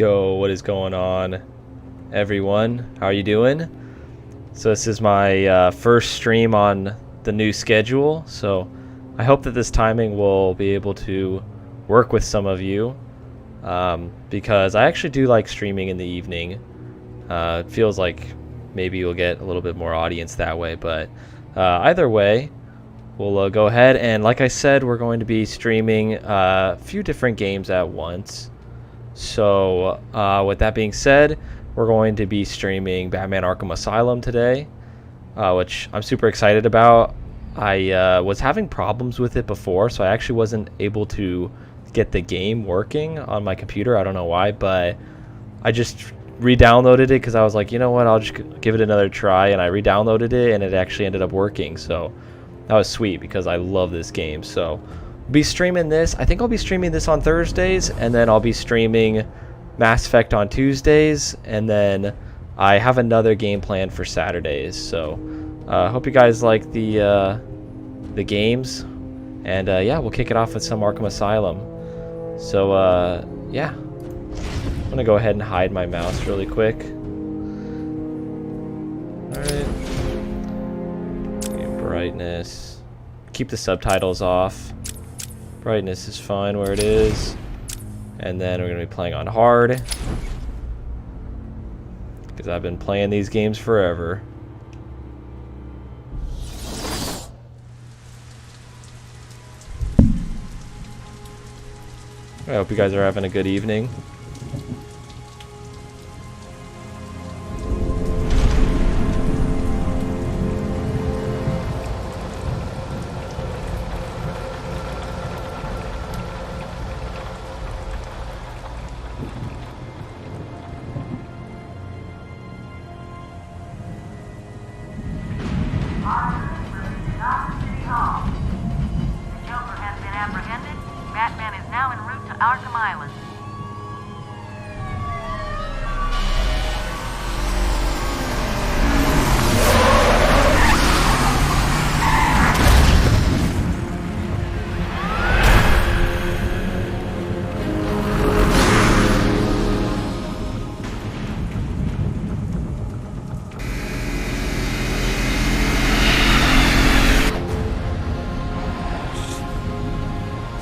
Yo, what is going on, everyone? How are you doing? So this is my first stream on the new schedule, so I hope that this timing will be able to work with some of you, because I actually do like streaming in the evening. It feels like maybe you'll get a little bit more audience that way, but either way, we'll go ahead and, like I said, we're going to be streaming a few different games at once. So with that being said, we're going to be streaming Batman Arkham Asylum today, which I'm super excited about. I was having problems with it before, so I actually wasn't able to get the game working on my computer. I don't know why, but I just re-downloaded it because I was like, you know what, I'll just give it another try, and I re-downloaded it and it actually ended up working. So that was sweet because I love this game. So we'll be streaming this. I think I'll be streaming this on Thursdays, and then I'll be streaming Mass Effect on Tuesdays, and then I have another game planned for Saturdays. So hope you guys like the games, and yeah, we'll kick it off with some Arkham Asylum. So yeah, I'm gonna go ahead and hide my mouse really quick. Alright, brightness, keep the subtitles off. Brightness is fine where it is, and then we're gonna be playing on hard because I've been playing these games forever. I hope you guys are having a good evening. Arkham Island.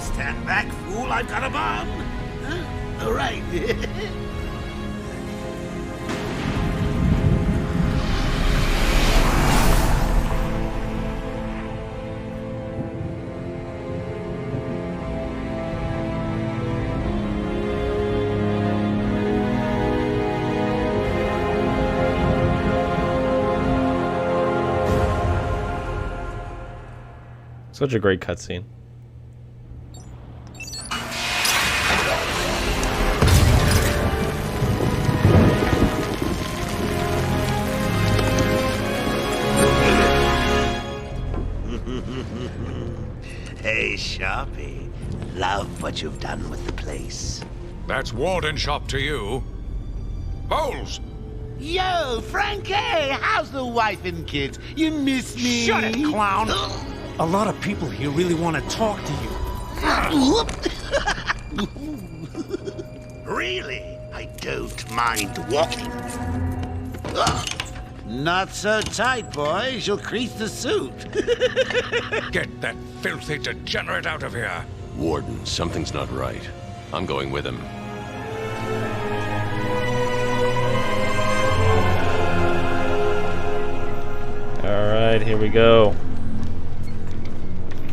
Stand back, fool, I've got a bomb! Huh? All right. Such a great cutscene. Hey, Sharpie. Love what you've done with the place. That's Warden Shop to you. Bowles! Yo, Frankie! How's the wife and kids? You miss me? Shut it, clown! A lot of people here really want to talk to you. Really? I don't mind walking. Not so tight, boys. You'll crease the suit. Get that filthy degenerate out of here. Warden, something's not right. I'm going with him. Alright, here we go.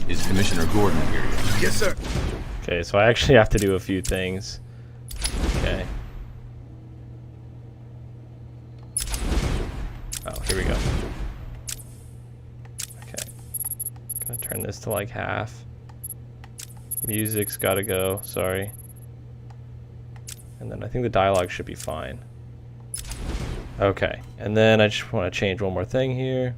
Is Commissioner Gordon here yet? Yes, sir. Okay, so I actually have to do a few things. Okay. Oh, here we go. Okay. Gonna turn this to like half. Music's gotta go, sorry. And then I think the dialogue should be fine. Okay, and then I just want to change one more thing here.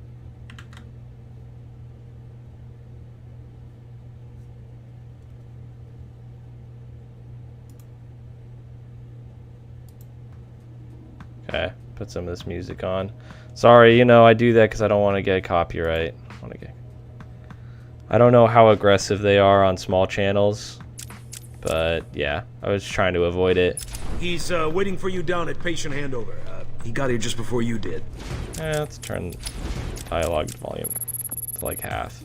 Okay, put some of this music on. Sorry, you know, I do that because I don't want to get copyright. I don't know how aggressive they are on small channels, but yeah, I was trying to avoid it. He's waiting for you down at patient handover. He got here just before you did. Let's turn dialogue volume to like half.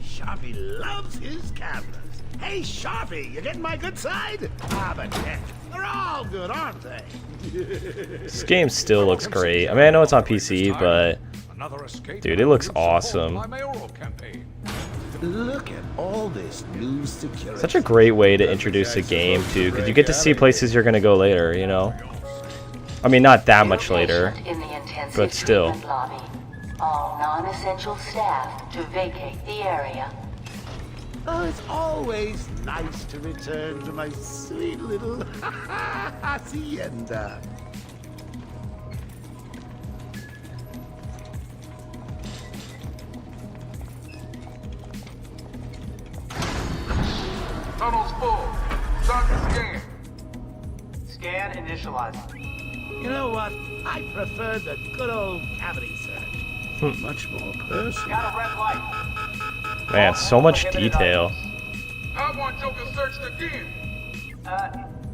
Sharpie loves his cameras. Hey, Sharpie, you getting my good side? Ah, but heck, they're all good, aren't they? This game still looks great. I mean, I know it's on PC, but dude, it looks awesome. Look at all this new security. Such a great way to introduce a game too, because you get to see places you're gonna go later, you know? I mean, not that much later, but still. All non-essential staff to vacate the area. Oh, it's always nice to return to my sweet little hacienda. Tunnel's full. Start the scan. Scan initialized. You know what? I prefer the good old cavity search. Much more personal. Got a red light. Man, so much detail. I want Joker searched again.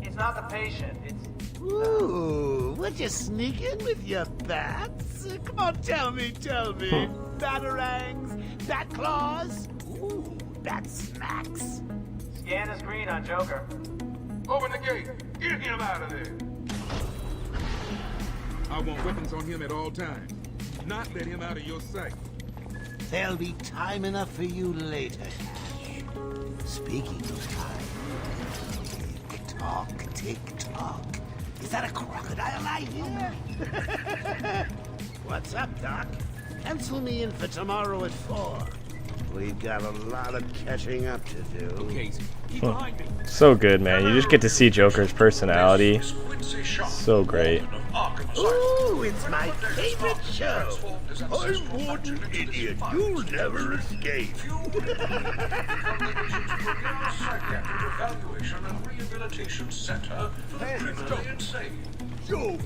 It's not the patient. It's Ooh, would you sneak in with your bats? Come on, tell me. Batarangs, bat claws, ooh, bat smacks. scan is green on Joker. Open the gate. Get him out of there. I want weapons on him at all times. Not let him out of your sight. There'll be time enough for you later, Ash. Speaking of time, tick-tock, tick-tock. Is that a crocodile I hear? What's up, Doc? Pencil me in for tomorrow at 4. We've got a lot of catching up to do. Okay, keep behind me. So good, man. You just get to see Joker's personality. So great. Ooh, it's my favorite show. I'm Morton Idiot. You'll never escape. Evaluation and Rehabilitation Center. Criminally insane.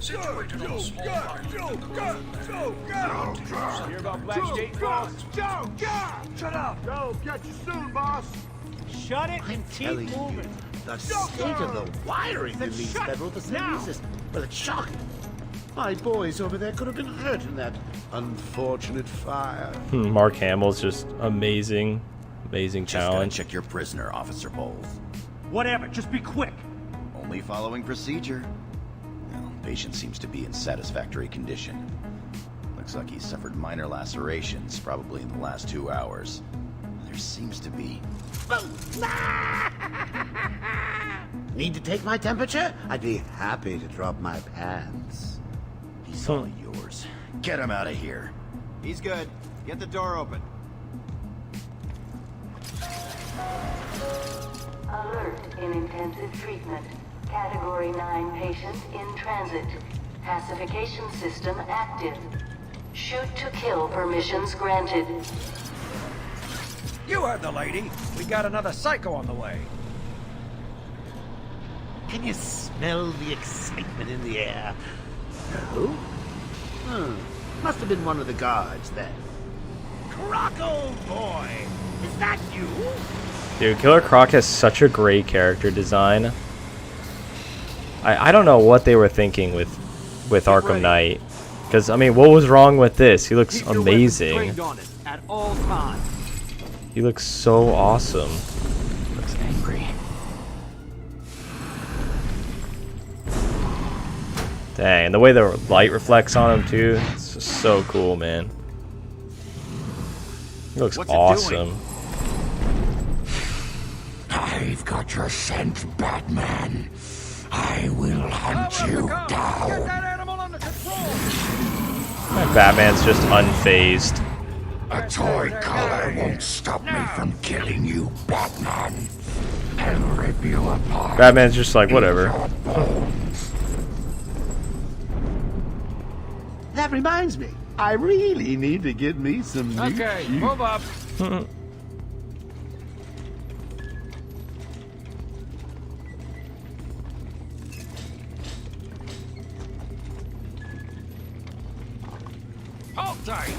Situated on a small island. Hear about Black State Claws? Shut up. Go, catch you soon, boss. Shut it I'm and telling keep moving. you, the state of the wiring in these shut federal now. facilities is, well, it's shocking. My boys over there could have been hurt in that unfortunate fire. Mark Hamill's just amazing. Amazing Just gotta challenge. check your prisoner, Officer Bowles. Whatever, just be quick. Only following procedure. Well, patient seems to be in satisfactory condition. Looks like he suffered minor lacerations, probably in the last 2 hours. There seems to be... Need to take my temperature? I'd be happy to drop my pants. He's all yours. Get him out of here. He's good. Get the door open. Alert in intensive treatment. Category 9 patient in transit. Pacification system active. Shoot to kill permissions granted. You heard the lady. We got another psycho on the way. Can you smell the excitement in the air? No? Must have been one of the guards then. Croco boy! Is that you? Dude, Killer Croc has such a great character design. I don't know what they were thinking with Arkham Knight. Because, I mean, what was wrong with this? He looks amazing. At all times. He looks so awesome. Looks angry. Dang, and the way the light reflects on him too, it's just so cool, man. He looks awesome. I've got your scent, Batman. I will hunt you down. Get that animal under control. And Batman's just unfazed. A toy collar won't stop me from killing you, Batman. I'll rip you apart. Batman's just like, whatever. That reminds me, I really need to get me some new Okay, shoes. move up. Hold tight.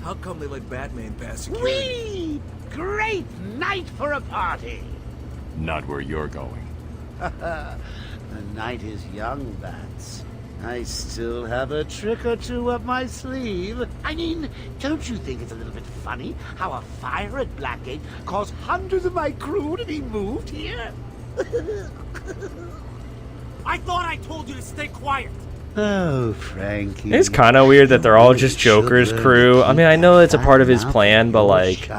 How come they let Batman pass security? Whee! great night for a party. Not where you're going. The night is young, Bats. I still have a trick or two up my sleeve. I mean, don't you think it's a little bit funny how a fire at Blackgate caused hundreds of my crew to be moved here? I thought I told you to stay quiet. Oh, Frankie. It's kind of weird that they're all just Joker's crew. I mean, I know it's a part of his plan, but like,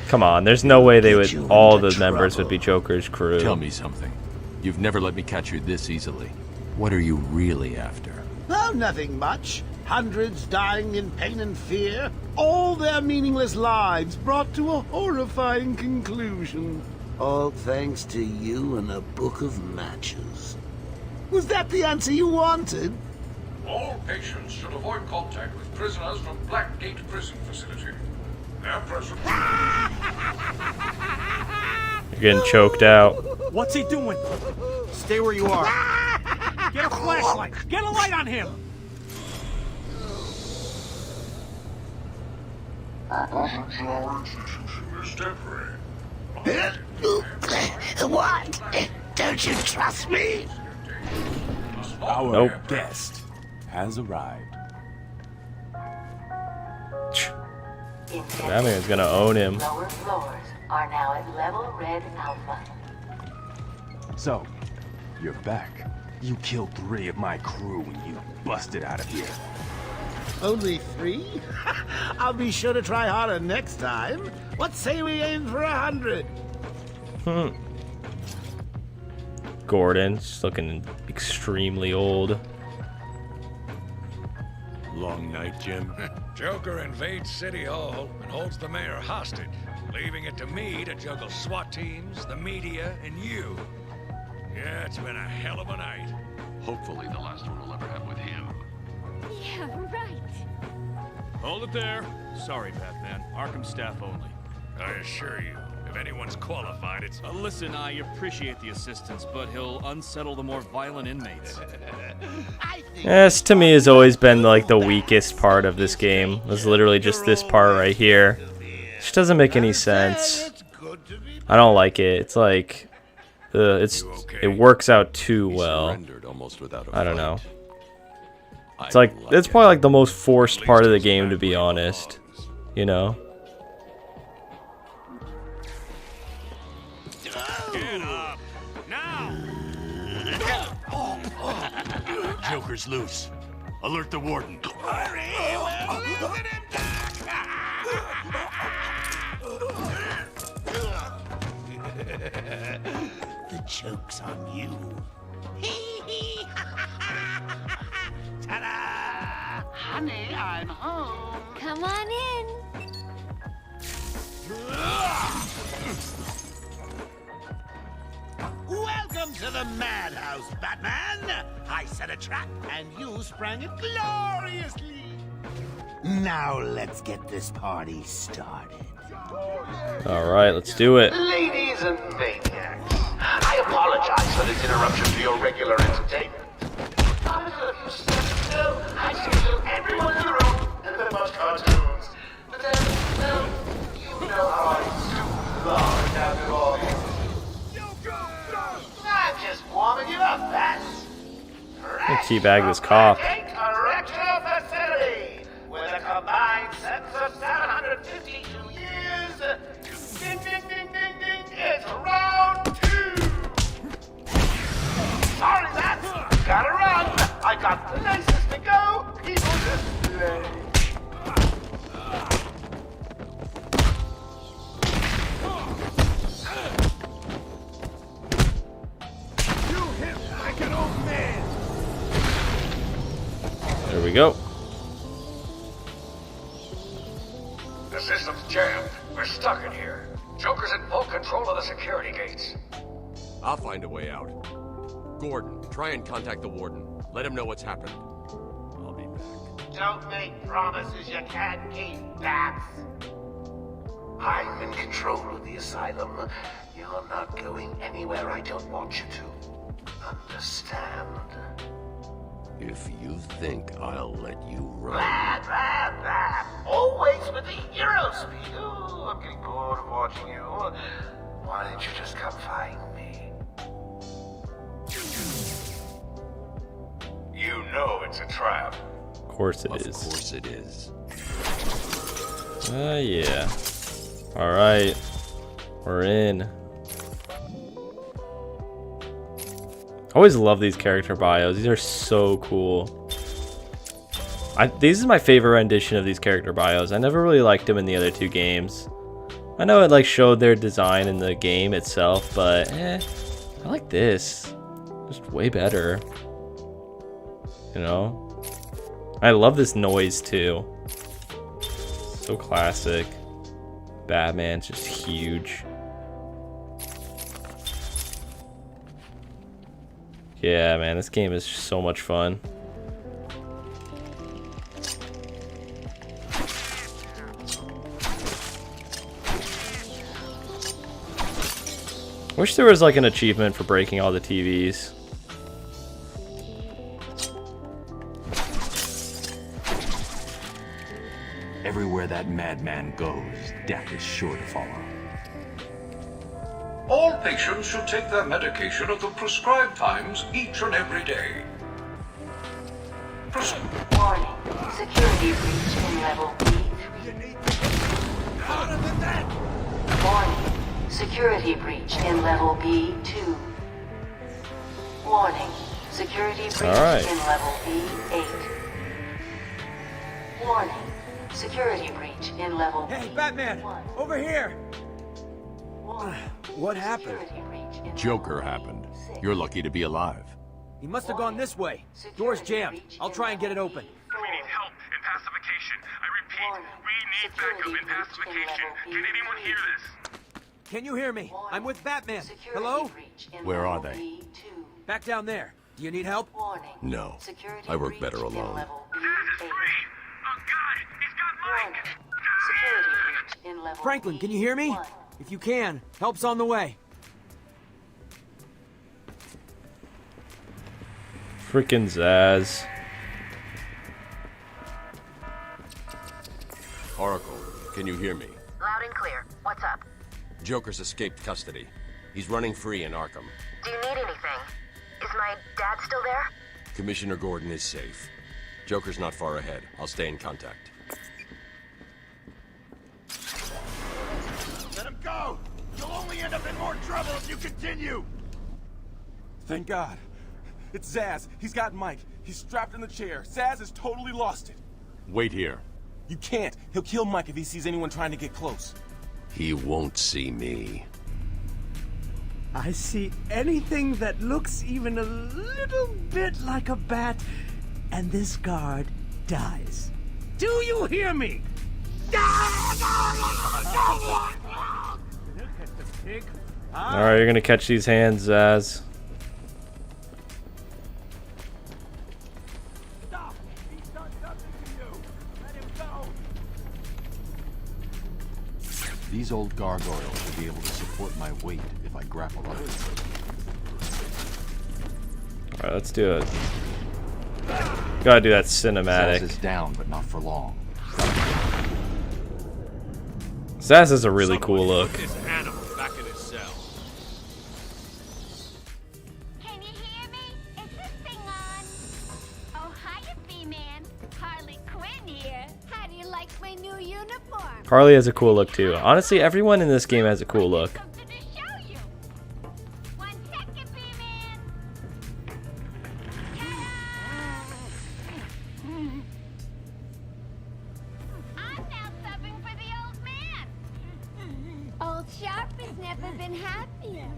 come on, there's no way they would, all the members would be Joker's crew. Tell me something. You've never let me catch you this easily. What are you really after? Oh, nothing much. Hundreds dying in pain and fear. All their meaningless lives brought to a horrifying conclusion. All thanks to you and a book of matches. Was that the answer you wanted? All patients should avoid contact with prisoners from Blackgate Prison Facility. Their presence... You're getting choked out. What's he doing? Stay where you are. Get a flashlight. Get a light on him. What? Don't you trust me? Nope. guest has arrived. Batman's gonna own him. Lower floors are now at level red alpha. So, you're back. You killed 3 of my crew when you busted out of here. Only 3? I'll be sure to try harder next time. What say we aim for 100? Gordon's looking extremely old. Long night, Jim. Joker invades City Hall and holds the mayor hostage, leaving it to me to juggle SWAT teams, the media, and you. Yeah, it's been a hell of a night. Hopefully the last one we'll ever have with him. Yeah, right. Hold it there. Sorry, Batman. Arkham staff only. I assure you, if anyone's qualified, it's... Listen, I appreciate the assistance, but he'll unsettle the more violent inmates. This to me has always been like the weakest part of this game. It's literally just this part right here. Which doesn't make any sense. I don't like it. It's like it works out too well. I don't know. It's like it's probably like the most forced part of the game, to be honest. You know. Get up! Now! Joker's loose. Alert the warden. Hurry! We're losing him, The joke's on you. Ta-da! Honey, I'm home. Come on in. Welcome to the madhouse, Batman! I set a trap, and you sprang it gloriously! Now let's get this party started. Alright, let's do it. Ladies and maniacs, I apologize for this interruption to your regular entertainment. I schedule everyone in the room and then watch cartoons. But then, well, you know how I do love after all. I'm just warming you up, Bats. Teabag this cop. Correctional facility with a combined sentence of 752 years. Ding, ding, ding, ding, ding. It's round 2. Sorry, Bats. Gotta run. I got places to go. People just play. There we go. The system's jammed. We're stuck in here. Joker's in full control of the security gates. I'll find a way out. Gordon, try and contact the warden. Let him know what's happened. I'll be back. Don't make promises you can't keep, Bats. I'm in control of the asylum. You're not going anywhere I don't want you to. Understand? If you think I'll let you run... Always with the hero speed. Ooh, I'm getting bored of watching you. Why didn't you just come find me? You know it's a trap. Of course it is. Of course it is. Yeah. Alright. We're in. I always love these character bios. These are so cool. This is my favorite rendition of these character bios. I never really liked them in the other two games. I know it like showed their design in the game itself, but I like this. Just way better. You know? I love this noise too. So classic. Batman's just huge. Yeah, man, this game is so much fun. Wish there was like an achievement for breaking all the TVs. Everywhere that madman goes, death is sure to follow. All patients should take their medication at the prescribed times each and every day. Warning. Security breach in level B3. Warning. Security breach in level B2. Warning. Security breach in level B8. Warning. Security breach in level Hey, Batman! Over here! What happened? Joker happened. You're lucky to be alive. He must have gone this way. Door's jammed. I'll try and get it open. We need help in pacification. I repeat, we need backup in pacification. Can anyone hear this? Can you hear me? I'm with Batman. Hello? Where are they? Back down there. Do you need help? No. I work better alone. Zaz is free! Oh God, he's got Mike! Franklin, can you hear me? If you can, help's on the way. Freaking Zaz. Oracle, can you hear me? Loud and clear. What's up? Joker's escaped custody. He's running free in Arkham. Do you need anything? Is my dad still there? Commissioner Gordon is safe. Joker's not far ahead. I'll stay in contact. Let him go! You'll only end up in more trouble if you continue! Thank God. It's Zaz. He's got Mike. He's strapped in the chair. Zaz has totally lost it. Wait here. You can't. He'll kill Mike if he sees anyone trying to get close. He won't see me. I see anything that looks even a little bit like a bat, and this guard dies. Do you hear me? Alright, you're gonna catch these hands, Zaz. These old gargoyles should be able to support my weight if I grapple up. Alright, let's do it. Gotta do that cinematic. Zaz is down, but not for long. Zaz has a really cool look. This animal back in his cell. Can you hear me? Is this thing on? Oh, hiya, B-Man. Harley Quinn here. How do you like my new uniform? Harley has a cool look too. Honestly, everyone in this game has a cool look. Something to show you. 1 second, B-Man. I'm now subbing for the old man. Old Sharp has never been happier.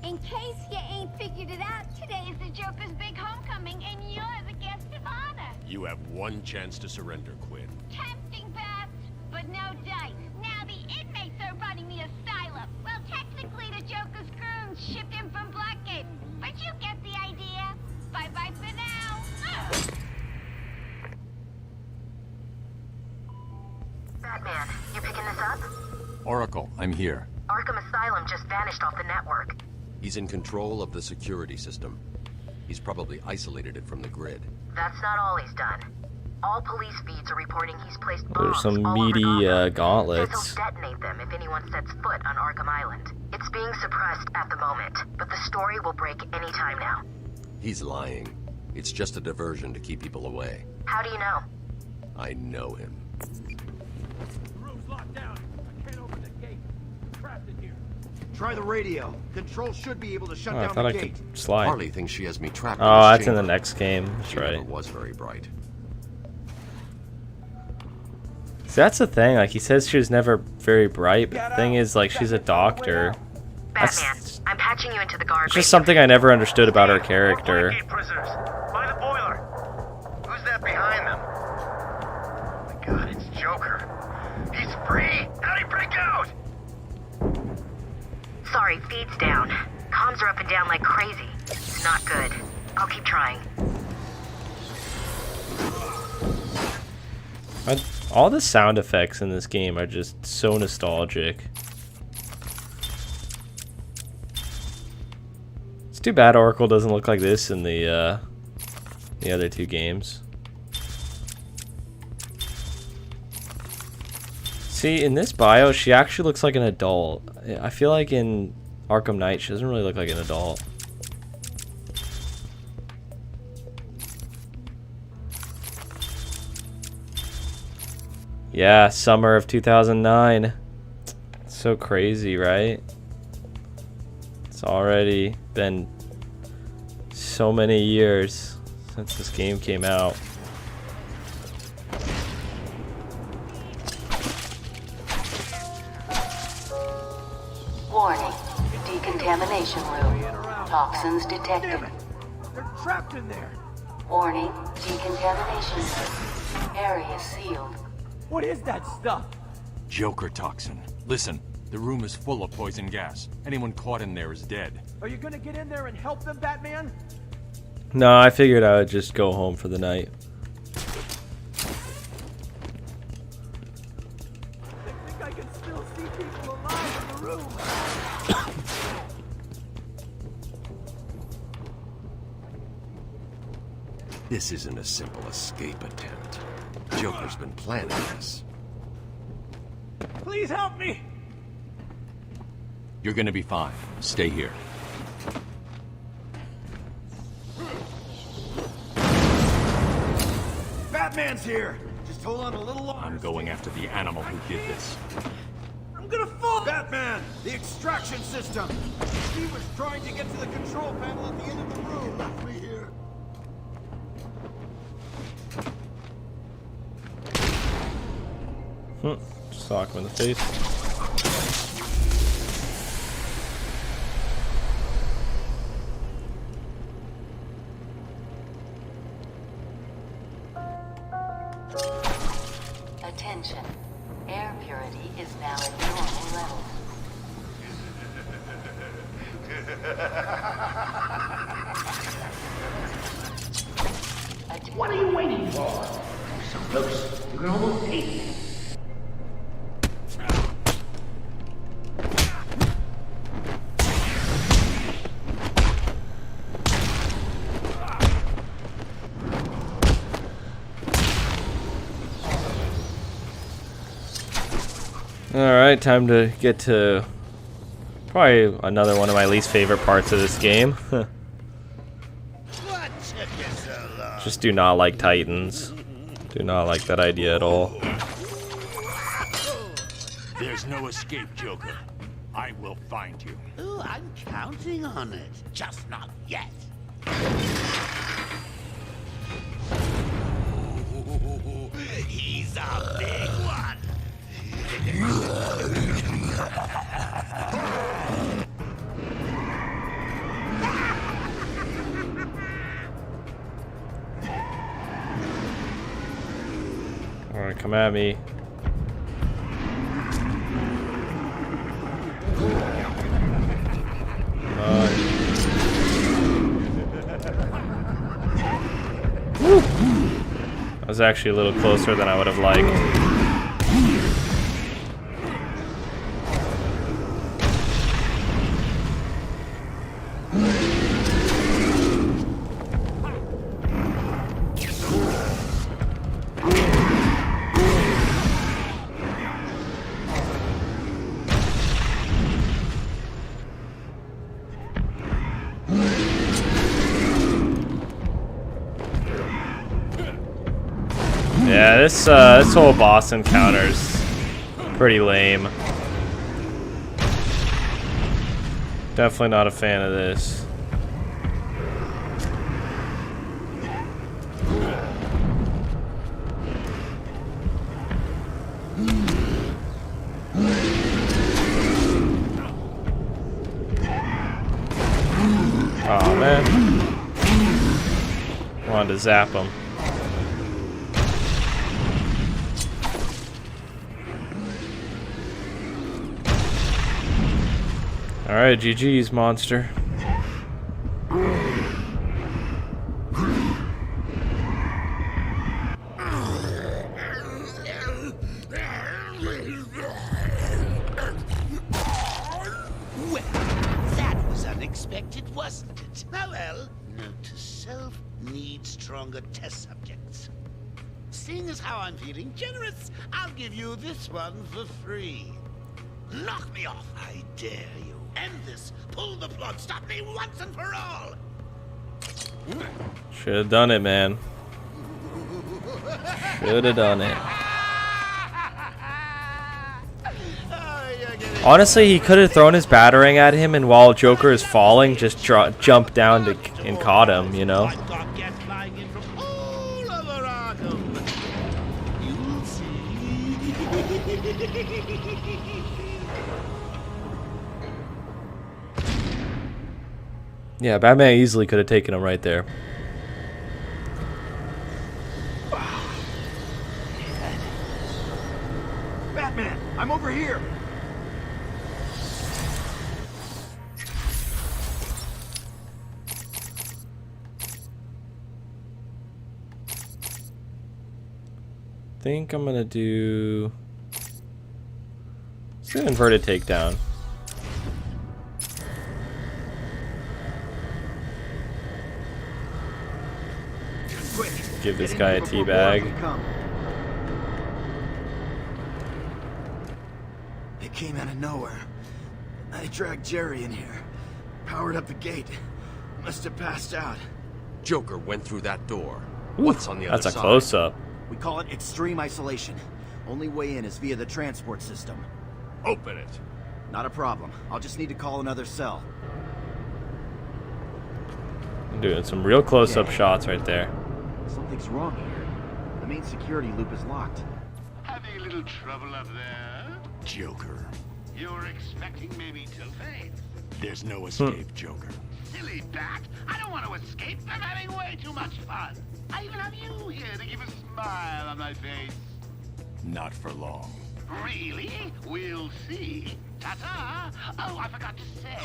In case you ain't figured it out, today is the Joker's big homecoming, and you're the guest of honor. You have one chance to surrender, Quinn. Tempting, Beth, but no dice. Now the inmates are running the asylum. Well, technically the Joker's goons shipped in from Blackgate, but you get the idea. Bye-bye for now. Batman, you picking this up? Oracle, I'm here. Arkham Asylum just vanished off the network. He's in control of the security system. He's probably isolated it from the grid. That's not all he's done. All police feeds are reporting he's placed bombs There's some all over meaty Gotham. gauntlets. Says he'll detonate them if anyone sets foot on Arkham Island. It's being suppressed at the moment, but the story will break any time now. He's lying. It's just a diversion to keep people away. How do you know? I know him. Room's locked down. I can't open the gate. I'm trapped in here. Try the radio. Control should be able to shut Oh, I down thought the I gate. could slide. Harley thinks she has me trapped Oh, in this that's in the chamber. next game. That's She right. never was very bright. See, that's the thing. Like, he says she was never very bright, but the thing is, like, she's a doctor. Batman, I'm patching you into the guard. It's just something I never understood about her character. Gate prisoners. By the boiler. Who's that behind them? Oh my god, it's Joker. He's free. How'd he break out? Sorry, feed's down. Comms are up and down like crazy. It's not good. I'll keep trying. All the sound effects in this game are just so nostalgic. It's too bad Oracle doesn't look like this in the other two games. See, in this bio, she actually looks like an adult. I feel like in Arkham Knight, she doesn't really look like an adult. Yeah, summer of 2009. So crazy, right? It's already been so many years since this game came out. Warning. Decontamination room. Toxins detected. They're trapped in there. Warning. Decontamination zone. Area sealed. What is that stuff? Joker toxin. Listen, the room is full of poison gas. Anyone caught in there is dead. Are you gonna get in there and help them, Batman? No, I figured I would just go home for the night. I think I can still see people alive in the room. This isn't a simple escape attempt. Joker's been planning this. Please help me! You're gonna be fine. Stay here. Batman's here. Just hold on a little longer. I'm going after the animal who did this. I'm gonna fall! Batman, the extraction system. He was trying to get to the control panel at the end of the room. Left me here. Just sock him in the face. Attention. Air purity is now at normal levels. What are you waiting for? So close, you can almost taste it. Alright, time to get to probably another one of my least favorite parts of this game. Just do not like Titans. Do not like that idea at all. There's no escape, Joker. I will find you. Oh, I'm counting on it. Just not yet. He's a big one. Alright, come at me. That was actually a little closer than I would have liked. Yeah, this whole boss encounter's pretty lame. Definitely not a fan of this. Oh man. Wanted to zap him. Alright, GG's, monster. Well, that was unexpected, wasn't it? Oh well, note to self, need stronger test subjects. Seeing as how I'm feeling generous, I'll give you this one for free. Knock me off, I dare you. End this. Pull the plug. Stop me once and for all. Should have done it, man. Should have done it. Honestly, he could have thrown his batarang at him, and while Joker is falling, just jump down and caught him, you know? Yeah, Batman easily could have taken him right there. Batman, I'm over here. Think I'm gonna do. Let's do an inverted takedown. Give this guy a teabag. It came out of nowhere. I dragged Jerry in here, powered up the gate. Must have passed out. Joker went through that door. What's on the other side? That's a close-up. We call it extreme isolation. Only way in is via the transport system. Open it. Not a problem. I'll just need to call another cell. I'm doing some real close-up shots right there. Something's wrong here. The main security loop is locked. Having a little trouble up there? Joker. You're expecting maybe Two-Face? There's no escape, Joker. Silly bat! I don't want to escape. I'm having way too much fun. I even have you here to give a smile on my face. Not for long. Really? We'll see. Ta-ta! Oh, I forgot to say.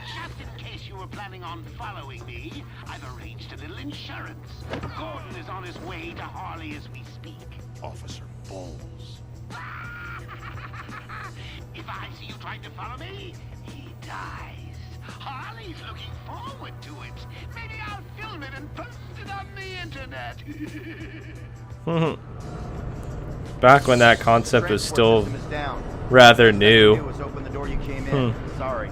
Just in case you were planning on following me, I've arranged a little insurance. Gordon is on his way to Harley as we speak. Officer Bowles. If I see you trying to follow me, he dies. Harley's looking forward to it. Maybe I'll film it and post it on the internet. Back when that concept was still rather new. Sorry.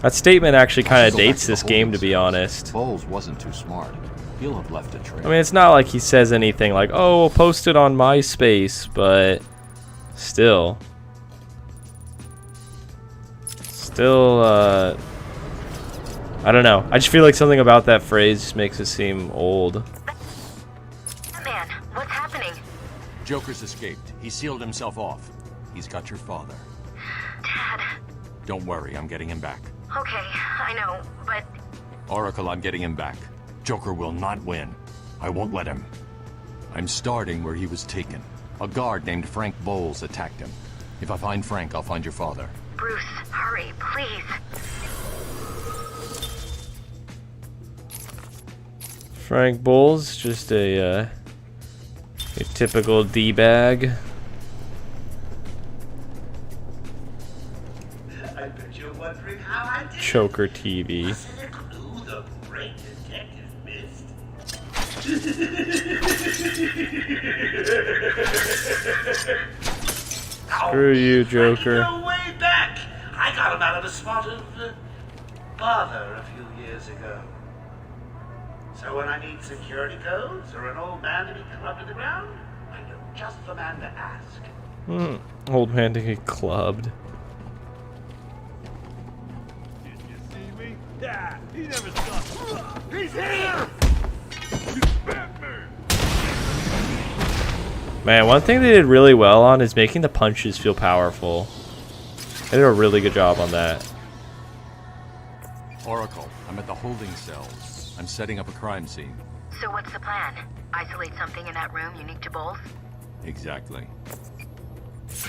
That statement actually kind of dates this game, to be honest. Bowles wasn't too smart. He'll have left a trail. I mean, it's not like he says anything like, "Oh, we'll post it on MySpace," but still, I don't know. I just feel like something about that phrase just makes it seem old. Man, what's happening? Joker's escaped. He sealed himself off. He's got your father. Dad. Don't worry, I'm getting him back. Okay, I know, but... Oracle, I'm getting him back. Joker will not win. I won't let him. I'm starting where he was taken. A guard named Frank Bowles attacked him. If I find Frank, I'll find your father. Bruce, hurry, please. Frank Bowles, just a typical D-bag. I bet you're wondering how I did. Choker TV. Was it a clue the great detective missed? Screw you, Joker. No way back. I got him out of a spot of bother a few years ago. So when I need security codes or an old man to be clubbed to the ground, I know just the man to ask. Old man to get clubbed. Did you see me? Yeah, he never stopped. He's here! Batman! Man, one thing they did really well on is making the punches feel powerful. They did a really good job on that. Oracle, I'm at the holding cells. I'm setting up a crime scene. So what's the plan? Isolate something in that room unique to Bowles? Exactly.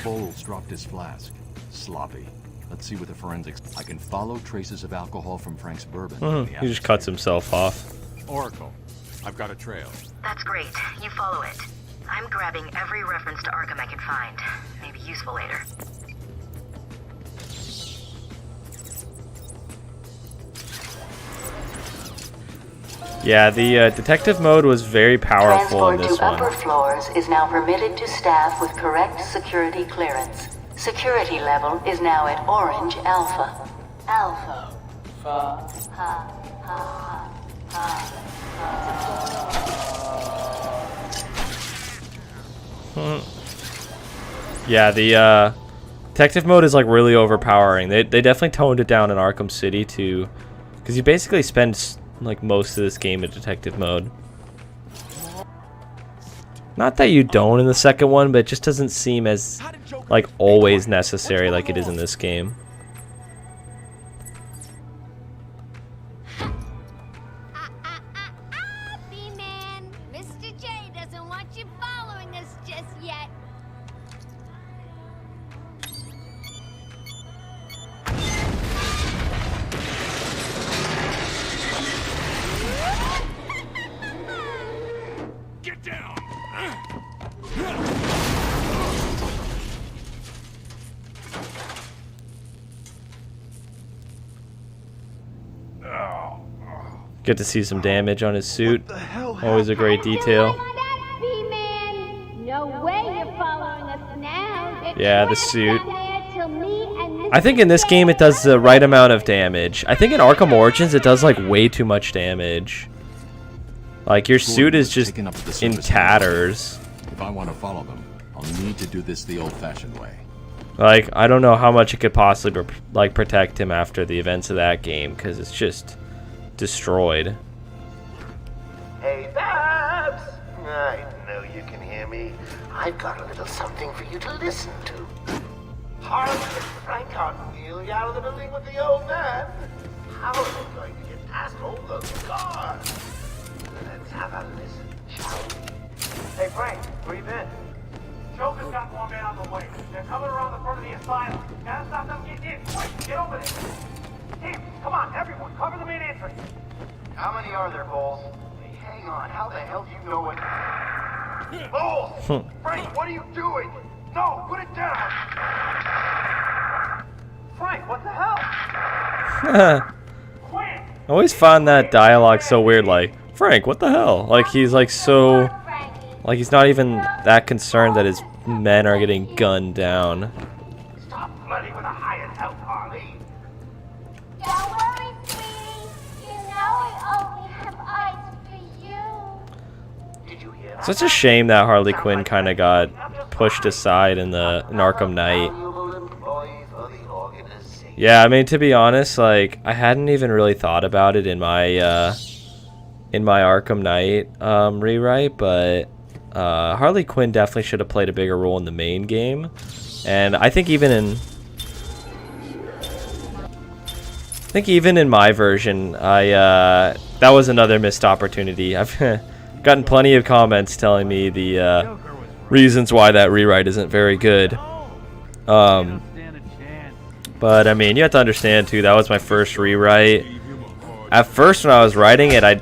Bowles dropped his flask. Sloppy. Let's see what the forensics... I can follow traces of alcohol from Frank's bourbon. He just cuts himself off. Oracle, I've got a trail. That's great. You follow it. I'm grabbing every reference to Arkham I can find. Maybe useful later. Yeah, the detective mode was very powerful in Transport this to one. upper floors is now permitted to staff with correct security clearance. Security level is now at Orange Alpha. Alpha. Ha, ha, ha, ha. Yeah, the detective mode is like really overpowering. They definitely toned it down in Arkham City too, because you basically spend like most of this game in detective mode. Not that you don't in the second one, but it just doesn't seem as like always necessary like it is in this game. B-Man, Mr. J doesn't want you following us just yet. Get down! Get to see some damage on his suit. Always a great detail. B-Man, no way you're following us now. Yeah, the suit. I think in this game it does the right amount of damage. I think in Arkham Origins it does like way too much damage. Like your suit is just in tatters. If I want to follow them, I'll need to do this the old-fashioned way. Like I don't know how much it could possibly like protect him after the events of that game, because it's just destroyed. Hey, Babs! I know you can hear me. I've got a little something for you to listen to. Harley and Frank aren't really out of the building with the old man. How are they going to get past all those guards? Let's have a listen, shall we? Hey, Frank, where you been? Joker's got more men on the way. They're coming around the front of the asylum. Gotta stop them getting in. Quick, get over there. Team, come on, everyone, cover the main entrance. How many are there, Bowles? Hey, hang on, how the hell do you know it? Bowles! Frank, what are you doing? No, put it down! Frank, what the hell? I always find that dialogue so weird, like, Frank, what the hell? Like he's like so, like he's not even that concerned that his men are getting gunned down. Stop flirting with a hired help, Harley. Don't worry, sweetie. You know I only have eyes for you. Did you hear that? Such a shame that Harley Quinn kind of got pushed aside in Arkham Knight. Yeah, I mean, to be honest, like I hadn't even really thought about it in my Arkham Knight rewrite, but Harley Quinn definitely should have played a bigger role in the main game. And I think even in my version, that was another missed opportunity. I've gotten plenty of comments telling me the reasons why that rewrite isn't very good. But I mean, you have to understand too, that was my first rewrite. At first when I was writing it, I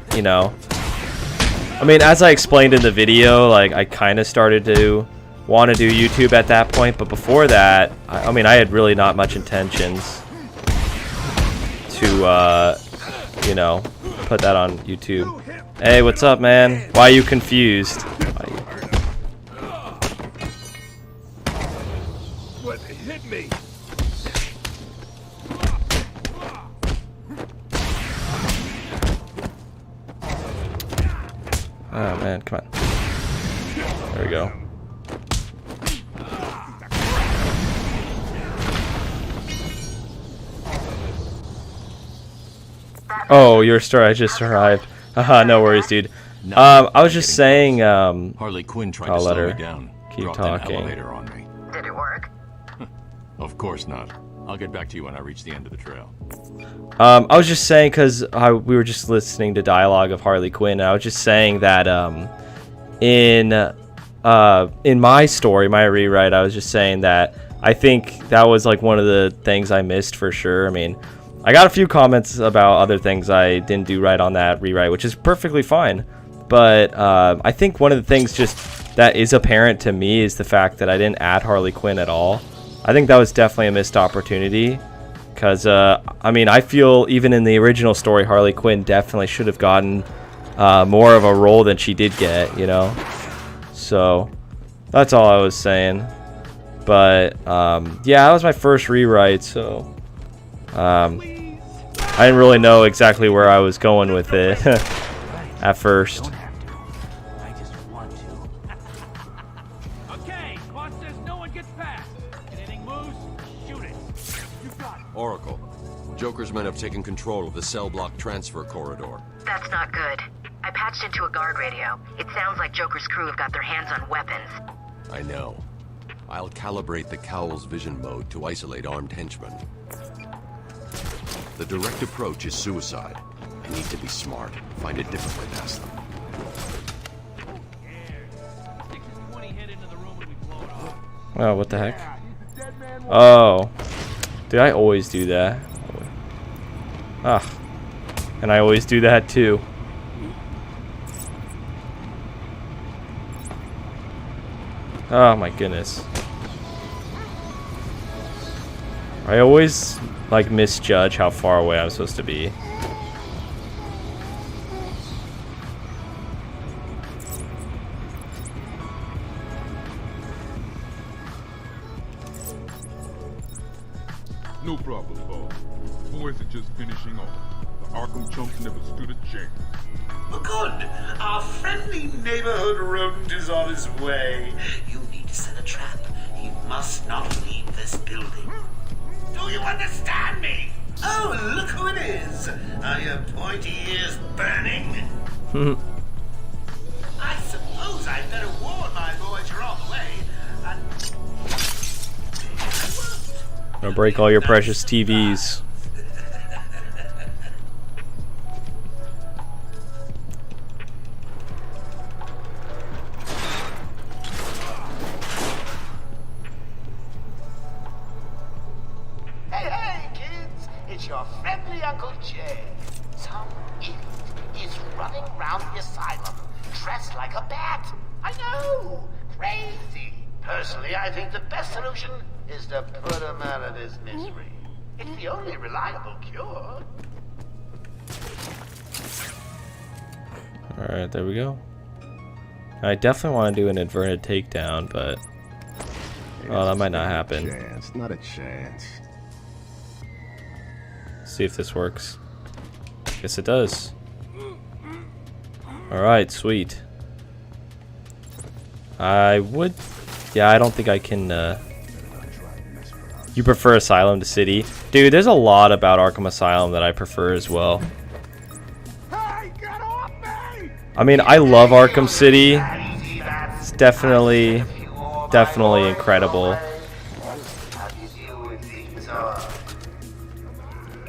mean, as I explained in the video, like I kind of started to want to do YouTube at that point, but before that, I mean, I had really not much intentions to, you know, put that on YouTube. Hey, what's up, man? Why are you confused? What hit me? Oh man, come on. There we go. Oh, your story. I just arrived. Haha, no worries, dude. I was just saying. Harley Quinn tried I'll to let slow her me down. keep Dropped talking. an elevator on me. Did it work? Of course not. I'll get back to you when I reach the end of the trail. I was just saying because we were just listening to dialogue of Harley Quinn. And I was just saying that in my story, my rewrite, I was just saying that I think that was like one of the things I missed for sure. I mean, I got a few comments about other things I didn't do right on that rewrite, which is perfectly fine. But I think one of the things just that is apparent to me is the fact that I didn't add Harley Quinn at all. I think that was definitely a missed opportunity. Because, I mean, I feel even in the original story, Harley Quinn definitely should have gotten more of a role than she did get, you know? So, that's all I was saying. But, yeah, that was my first rewrite, so... I didn't really know exactly where I was going with it at first. Oracle, Joker's men have taken control of the cell block transfer corridor. That's not good. I patched into a guard radio. It sounds like Joker's crew have got their hands on weapons. I know. I'll calibrate the Cowl's vision mode to isolate armed henchmen. The direct approach is suicide. I need to be smart. Find a different way past them. Oh, what the heck? Oh. Dude, I always do that. Ah. And I always do that too. Oh my goodness. I always like misjudge how far away I'm supposed to be. No problem, boss. Boys are just finishing off. The Arkham chumps never stood a chance. Good. Our friendly neighborhood rodent is on his way. You need to set a trap. He must not leave this building. Do you understand me? Oh, look who it is. Are your pointy ears burning? I suppose I'd better warn my boys you're on the way. Gonna break all your precious TVs. Hey, kids! It's your friendly Uncle Jay. Some idiot is running around the asylum dressed like a bat. I know! Crazy! Personally, I think the best solution is to put him out of his misery. It's the only reliable cure. Alright, there we go. I definitely want to do an inverted takedown, but... oh, that might not happen. Not a chance. See if this works. Guess it does. Alright, sweet. I would... yeah, I don't think I can... You prefer Asylum to City? Dude, there's a lot about Arkham Asylum that I prefer as well. I mean, I love Arkham City. It's definitely incredible.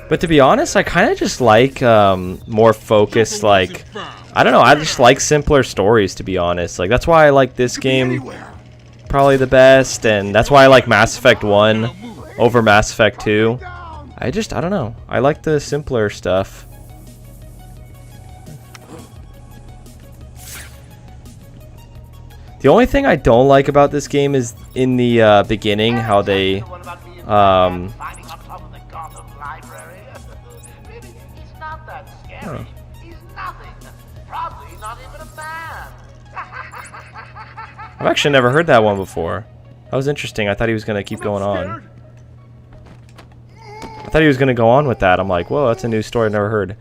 But to be honest, I kind of just like more focused, like, I don't know, I just like simpler stories, to be honest. Like, that's why I like this game probably the best, and that's why I like Mass Effect 1 over Mass Effect 2. I don't know. I like the simpler stuff. The only thing I don't like about this game is in the beginning, how they I've actually never heard that one before. That was interesting. I thought he was going to keep going on. I thought he was going to go on with that. I'm like, whoa, that's a new story I've never heard.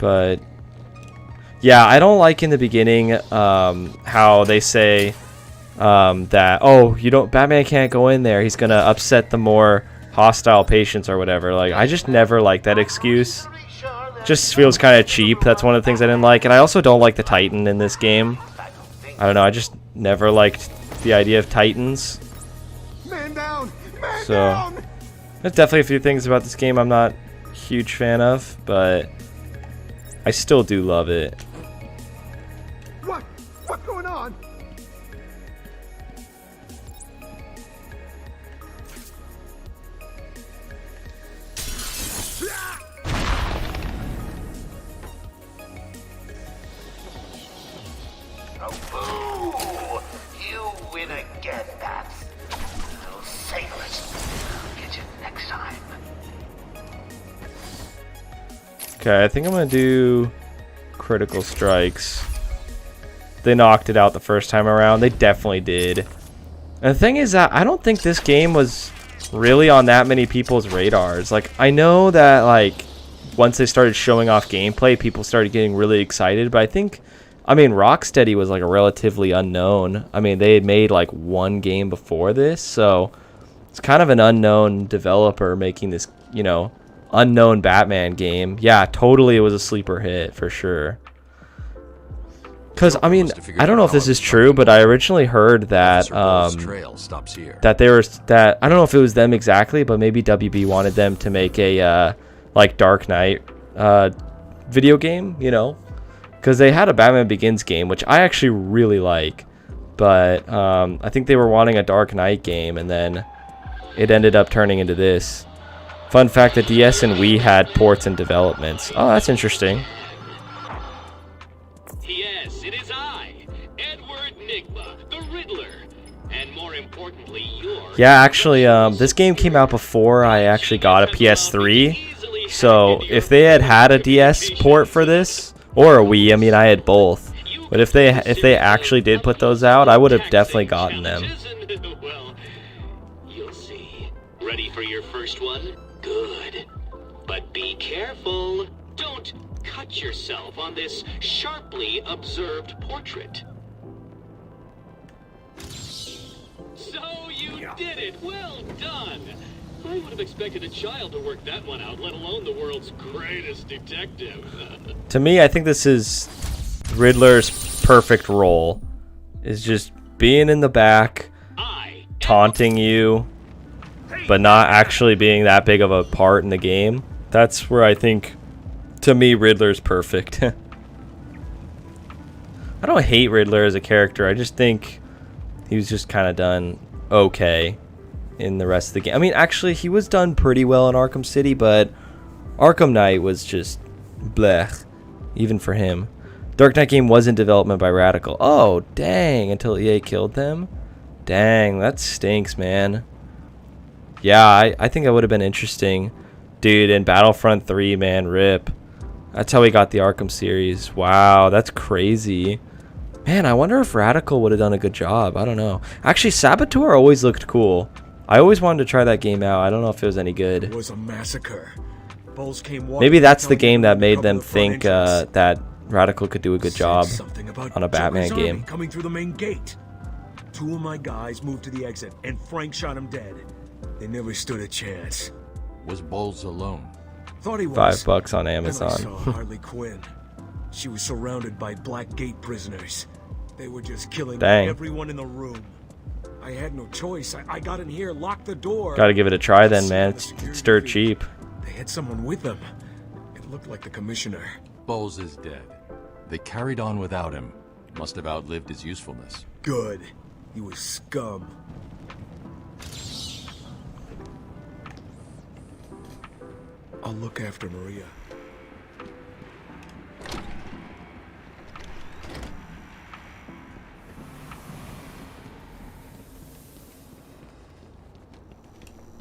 But yeah, I don't like in the beginning how they say that, oh, Batman can't go in there. He's going to upset the more hostile patients or whatever. Like, I just never liked that excuse. Just feels kind of cheap. That's one of the things I didn't like. And I also don't like the Titan in this game. I don't know, I just never liked the idea of Titans. So there's definitely a few things about this game I'm not a huge fan of, but I still do love it. What's going on? Oh, boo! You win again, Babs. I'll savor it. I'll get you next time. Okay, I think I'm gonna do critical strikes. They knocked it out the first time around. They definitely did. And the thing is that I don't think this game was really on that many people's radars. Like, I know that, like, once they started showing off gameplay, people started getting really excited, but I mean, Rocksteady was like a relatively unknown. I mean, they had made like one game before this, so it's kind of an unknown developer making this, you know, unknown Batman game. Yeah, totally it was a sleeper hit for sure. Because, I mean, I don't know if this is true, but I originally heard that I don't know if it was them exactly, but maybe WB wanted them to make a like Dark Knight video game, you know, because they had a Batman Begins game, which I actually really like, but I think they were wanting a Dark Knight game, and then it ended up turning into this. Fun fact, the DS and Wii had ports and developments. Oh, that's interesting. Yes, it is I, Edward Nigma, the Riddler, and more importantly, Yeah, actually, this game came out before I actually got a PS3, so if they had a DS port for this, or a Wii, I mean, I had both, but if they actually did put those out, I would have definitely gotten them. well, you'll see. Ready for your first one? Good. But be careful. Don't cut yourself on this sharply observed portrait. So you did it! Well done! I would have expected a child to work that one out, let alone the world's greatest detective. To me, I think this is Riddler's perfect role. Is just being in the back, taunting you, but not actually being that big of a part in the game. That's where I think, to me, Riddler's perfect. I don't hate Riddler as a character. I just think he was just kind of done okay in the rest of the game. I mean, actually, he was done pretty well in Arkham City, but Arkham Knight was just blech, even for him. Dark Knight game was in development by Radical. Oh, dang, until EA killed them? Dang, that stinks, man. Yeah, I think that would have been interesting. Dude, in Battlefront 3, man, rip. That's how we got the Arkham series. Wow, that's crazy. Man, I wonder if Radical would have done a good job. I don't know. Actually, Saboteur always looked cool. I always wanted to try that game out. I don't know if it was any good. It was a massacre. Bulls came Maybe that's the game that made them think that Radical could do a good job on a Batman game. Coming through the main gate. Two of my guys moved to the exit, and Frank shot him dead. They never stood a chance. Was Bowles alone? Thought he was. $5 on Then I Amazon. saw Harley Quinn. She was surrounded by Black Gate prisoners. They were just killing Dang. everyone in the room. I had no choice. I got in here, locked the door. Gotta give it a try then, man. It's dirt cheap. They had someone with them. It looked like the commissioner. Bowles is dead. They carried on without him. Must have outlived his usefulness. Good. He was scum. I'll look after Maria.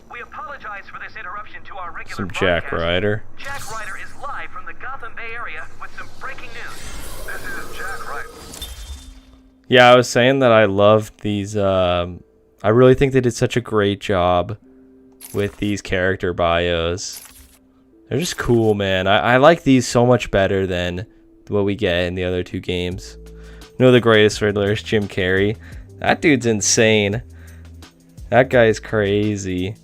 We apologize for this interruption to our regular Some Jack Ryder. Jack Ryder is live from the Gotham Bay Area with some breaking news. This is Jack Ryder. Yeah, I was saying that I loved these. I really think they did such a great job with these character bios. They're just cool, man. I like these so much better than what we get in the other two games. You know, the greatest Riddler is Jim Carrey. That dude's insane. That guy's crazy.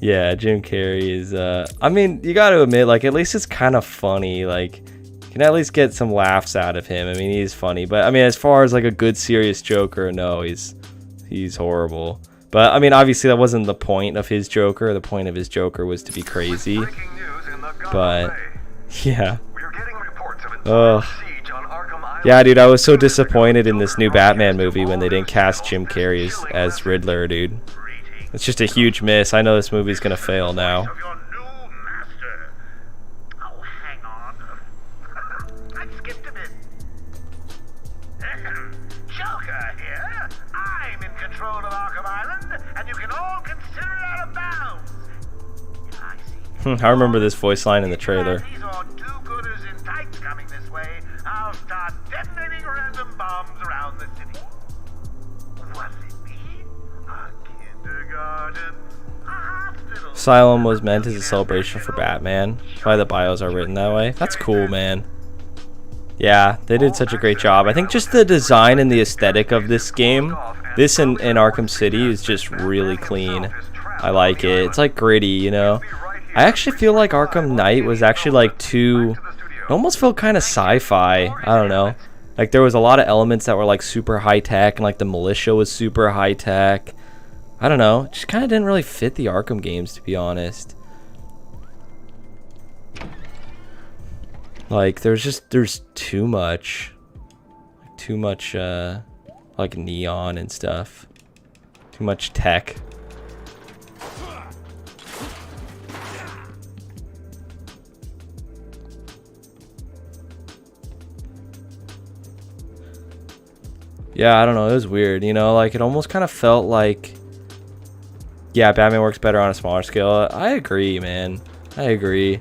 Yeah, Jim Carrey is, I mean, you gotta admit, like, at least it's kind of funny, like, you can at least get some laughs out of him. I mean, he's funny, but, I mean, as far as, like, a good, serious Joker, no, he's horrible. But, I mean, obviously that wasn't the point of his Joker. The point of his Joker was to be crazy. But, yeah. Ugh. Yeah, dude, I was so disappointed in this new Batman movie when they didn't cast Jim Carrey as Riddler, dude. It's just a huge miss. I know this movie's gonna fail now. Joker here. I'm in control of Arkham Island, and you can all consider it out of bounds. I remember this voice line in the trailer. These are do-gooders in tights coming this way. I'll start detonating random bombs around the city. Was it me? A kindergarten? A hospital? Asylum was meant as a celebration for Batman. That's why the bios are written that way. That's cool, man. Yeah, they did such a great job. I think just the design and the aesthetic of this game, this in Arkham City, is just really clean. I like it. It's like gritty, you know? I actually feel like Arkham Knight was actually like too... It almost felt kind of sci-fi. I don't know. Like there was a lot of elements that were like super high-tech, and like the militia was super high-tech. I don't know. It just kind of didn't really fit the Arkham games, to be honest. Like there's too much like neon and stuff. Too much tech. Yeah, I don't know, it was weird, you know, like it almost kind of felt like, yeah, Batman works better on a smaller scale. I agree, man. I agree.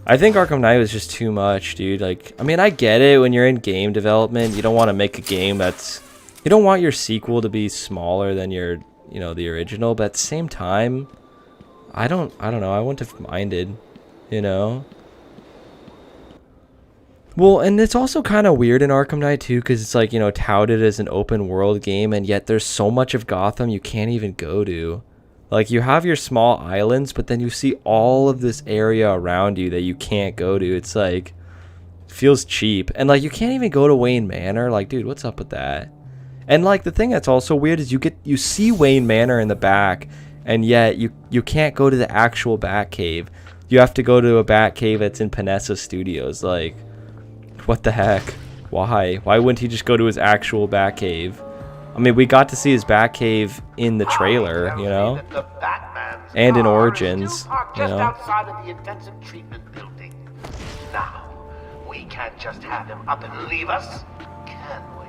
I think Arkham Knight was just too much, dude. Like, I mean, I get it when you're in game development, you don't want to make a game that's, you don't want your sequel to be smaller than your, you know, the original, but at the same time, I don't know, I wouldn't have minded, you know. Well, and it's also kind of weird in Arkham Knight too, because it's like, you know, touted as an open world game, and yet there's so much of Gotham you can't even go to. Like, you have your small islands, but then you see all of this area around you that you can't go to. It's like, it feels cheap. And like, you can't even go to Wayne Manor. Like, dude, what's up with that? And like, the thing that's also weird is you see Wayne Manor in the back, and yet you can't go to the actual Batcave. You have to go to a Batcave that's in Panessa Studios. Like, what the heck? Why? Why wouldn't he just go to his actual Batcave? I mean, we got to see his Batcave in the trailer, you know, and in Origins, you know. Outside of the intensive treatment building. Now, we can't just have him up and leave us, can we?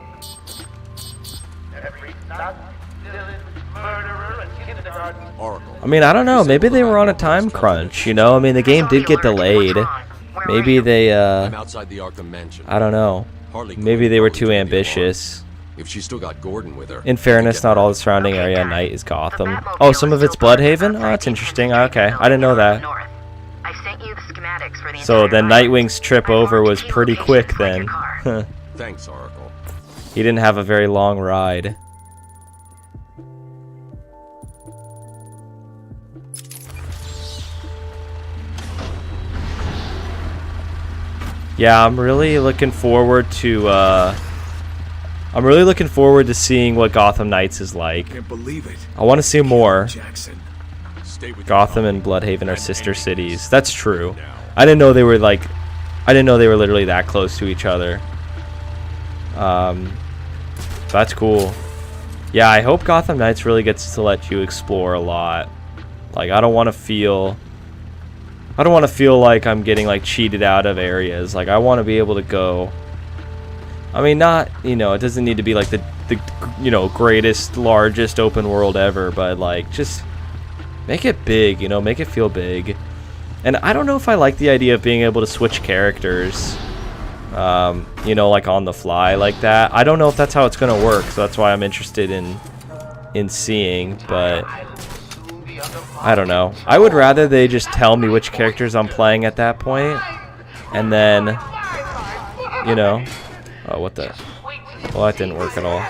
Every thug, villain, murderer, and kindergarten. Oracle. I mean, I don't know. Maybe they were on a time crunch, you know. I mean, the game did get delayed. Maybe they, I'm outside the Arkham mansion. I don't know. Maybe they were too ambitious. If she still got Gordon with her. In fairness, not all the surrounding area at night is Gotham. Oh, some of it's Bloodhaven? Oh, that's interesting. Okay, I didn't know that. I sent you the schematics for the So then Nightwing's trip over was pretty quick then. Thanks, Oracle. He didn't have a very long ride. Yeah, I'm really looking forward to seeing what Gotham Knights is like. Can't believe it. I want to see more. Jackson. Gotham and Bloodhaven are sister cities. That's true. I didn't know they were like, I didn't know they were literally that close to each other. That's cool. Yeah, I hope Gotham Knights really gets to let you explore a lot. Like, I don't want to feel like I'm getting like cheated out of areas. Like, I want to be able to go. I mean, not, you know, it doesn't need to be like the you know, greatest, largest open world ever, but like, just make it big, you know, make it feel big. And I don't know if I like the idea of being able to switch characters, you know, like on the fly like that. I don't know if that's how it's going to work, so that's why I'm interested in seeing, but I don't know. I would rather they just tell me which characters I'm playing at that point, and then, you know, oh, what the, well, that didn't work at all.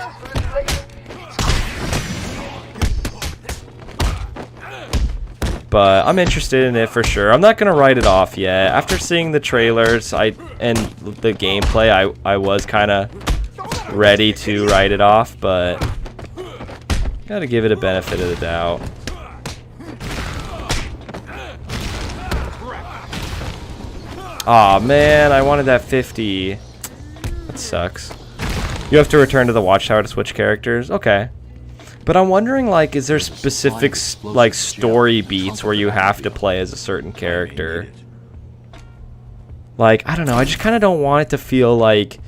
but I'm interested in it for sure. I'm not gonna write it off yet. After seeing the trailers and the gameplay, I was kind of ready to write it off, but gotta give it a benefit of the doubt. Aw, man, I wanted that 50. That sucks. You have to return to the watchtower to switch characters? Okay. But I'm wondering, like, is there specific, like, story beats where you have to play as a certain character? Like, I don't know, I just kind of don't want it to feel like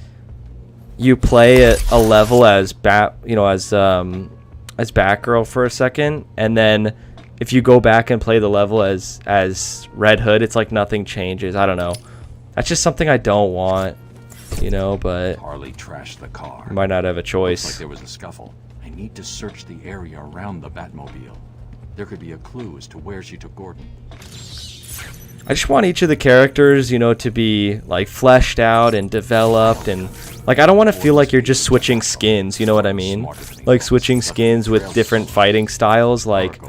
you play a level as Batgirl for a second, and then if you go back and play the level as Red Hood, it's like nothing changes. I don't know. That's just something I don't want, you know, but Harley trashed the car. You might not have a choice. Looks like there was a scuffle. I need to search the area around the Batmobile. There could be a clue as to where she took Gordon. I just want each of the characters, you know, to be like fleshed out and developed, and like I don't want to feel like you're just switching skins, you know what I mean? Like switching skins with different fighting styles. Like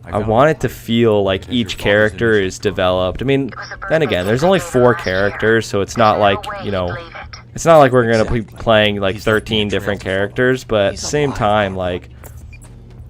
I want it to feel like each character is developed. I mean, then again, there's only 4 characters, so it's not like, you know, it's not like we're gonna be playing like 13 different characters, but at the same time, like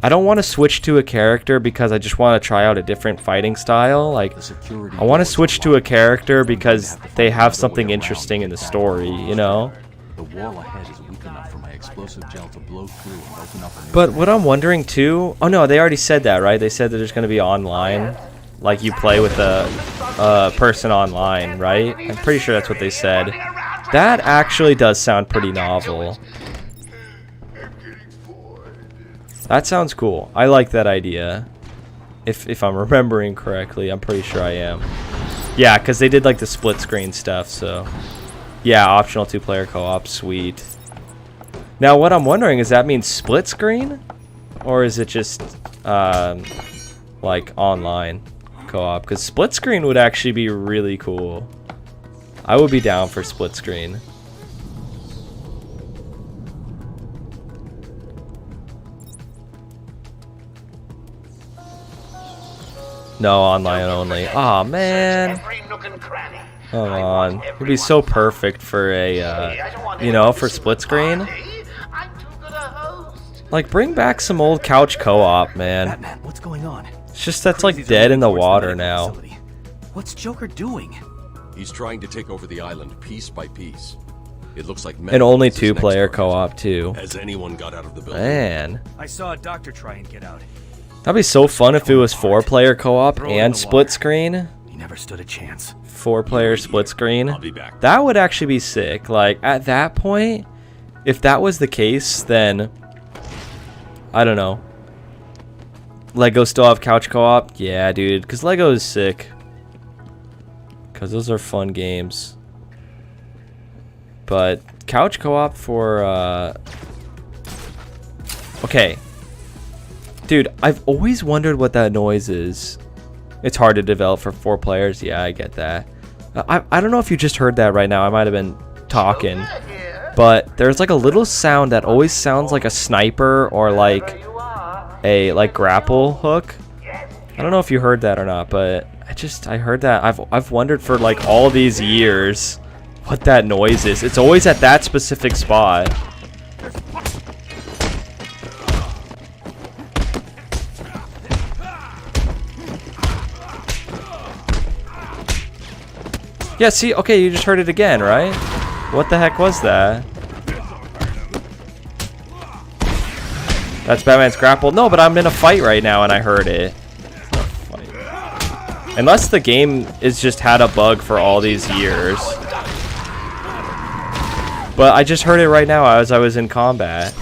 I don't want to switch to a character because I just want to try out a different fighting style. Like, I want to switch to a character because they have something interesting in the story, you know? The wall ahead is weak enough for my explosive gel to blow through and open up a new. But what I'm wondering too... Oh no, they already said that, right? They said that there's going to be online. Like, you play with a person online, right? I'm pretty sure that's what they said. That actually does sound pretty novel. That sounds cool. I like that idea. If I'm remembering correctly, I'm pretty sure I am. Yeah, because they did like the split screen stuff, so... Yeah, optional 2-player co-op, sweet. Now what I'm wondering, is that mean split screen? Or is it just, like online co-op? Because split screen would actually be really cool. I would be down for split screen. No, online only. Aw, oh, man. Come on. It would be so perfect for a, you know, for split screen. Like, bring back some old couch co-op, man. Batman, what's going on? It's just that's like dead in the water now. What's Joker doing? He's trying to take over the island piece by piece. It looks like and only 2-player co-op too. Has anyone got out of the building? Man. I saw a doctor try and get out. That'd be so fun if it was 4-player co-op and split screen. He never stood a chance. 4-player split screen. I'll be back. That would actually be sick. Like, at that point, if that was the case, then I don't know. Lego still have couch co-op? Yeah, dude, because Lego is sick. Because those are fun games. But couch co-op for okay. Dude, I've always wondered what that noise is. It's hard to develop for 4 players. Yeah, I get that. I don't know if you just heard that right now. I might have been talking. But there's like a little sound that always sounds like a sniper or like a grapple hook. I don't know if you heard that or not, but I heard that. I've wondered for like all these years what that noise is. It's always at that specific spot. Yeah, see, okay, you just heard it again, right? What the heck was that? That's Batman's grapple. No, but I'm in a fight right now and I heard it. Unless the game is just had a bug for all these years. But I just heard it right now as I was in combat.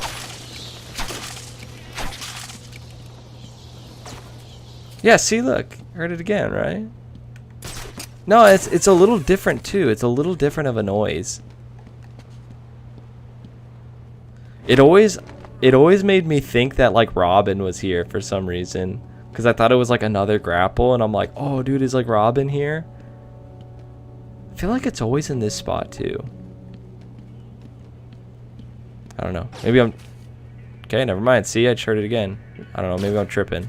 Yeah, see, look. Heard it again, right? No, it's a little different too. It's a little different of a noise. It always made me think that like Robin was here for some reason, because I thought it was like another grapple, and I'm like, oh, dude, is like Robin here? I feel like it's always in this spot too. I don't know. Maybe I'm... Okay, never mind. See, I just heard it again. I don't know. Maybe I'm tripping.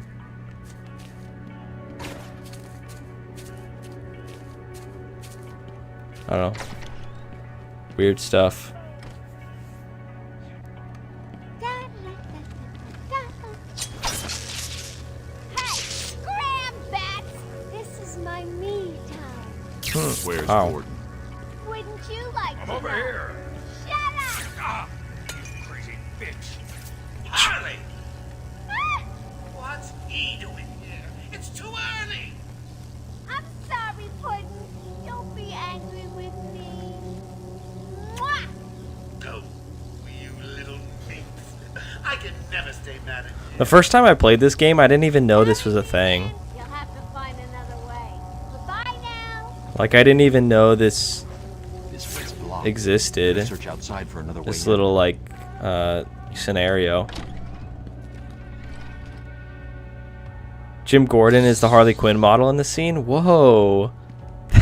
I don't know. Weird stuff. Where's Ow. Gordon? Wouldn't you like I'm to over know? here. Shut up! Ah, you crazy bitch. Harley! What's he doing here? It's too early! I'm sorry, Puddin'. Don't be angry with me. Mwah! Go, you little minx. I can never stay mad at you. The first time I played this game, I didn't even know this was a thing. You'll have to find another way. Goodbye now. Like, I didn't even know this This way's blocked. existed. Search outside for another way This in. little, like, scenario. Jim Gordon is the Harley Quinn model in the scene? Whoa.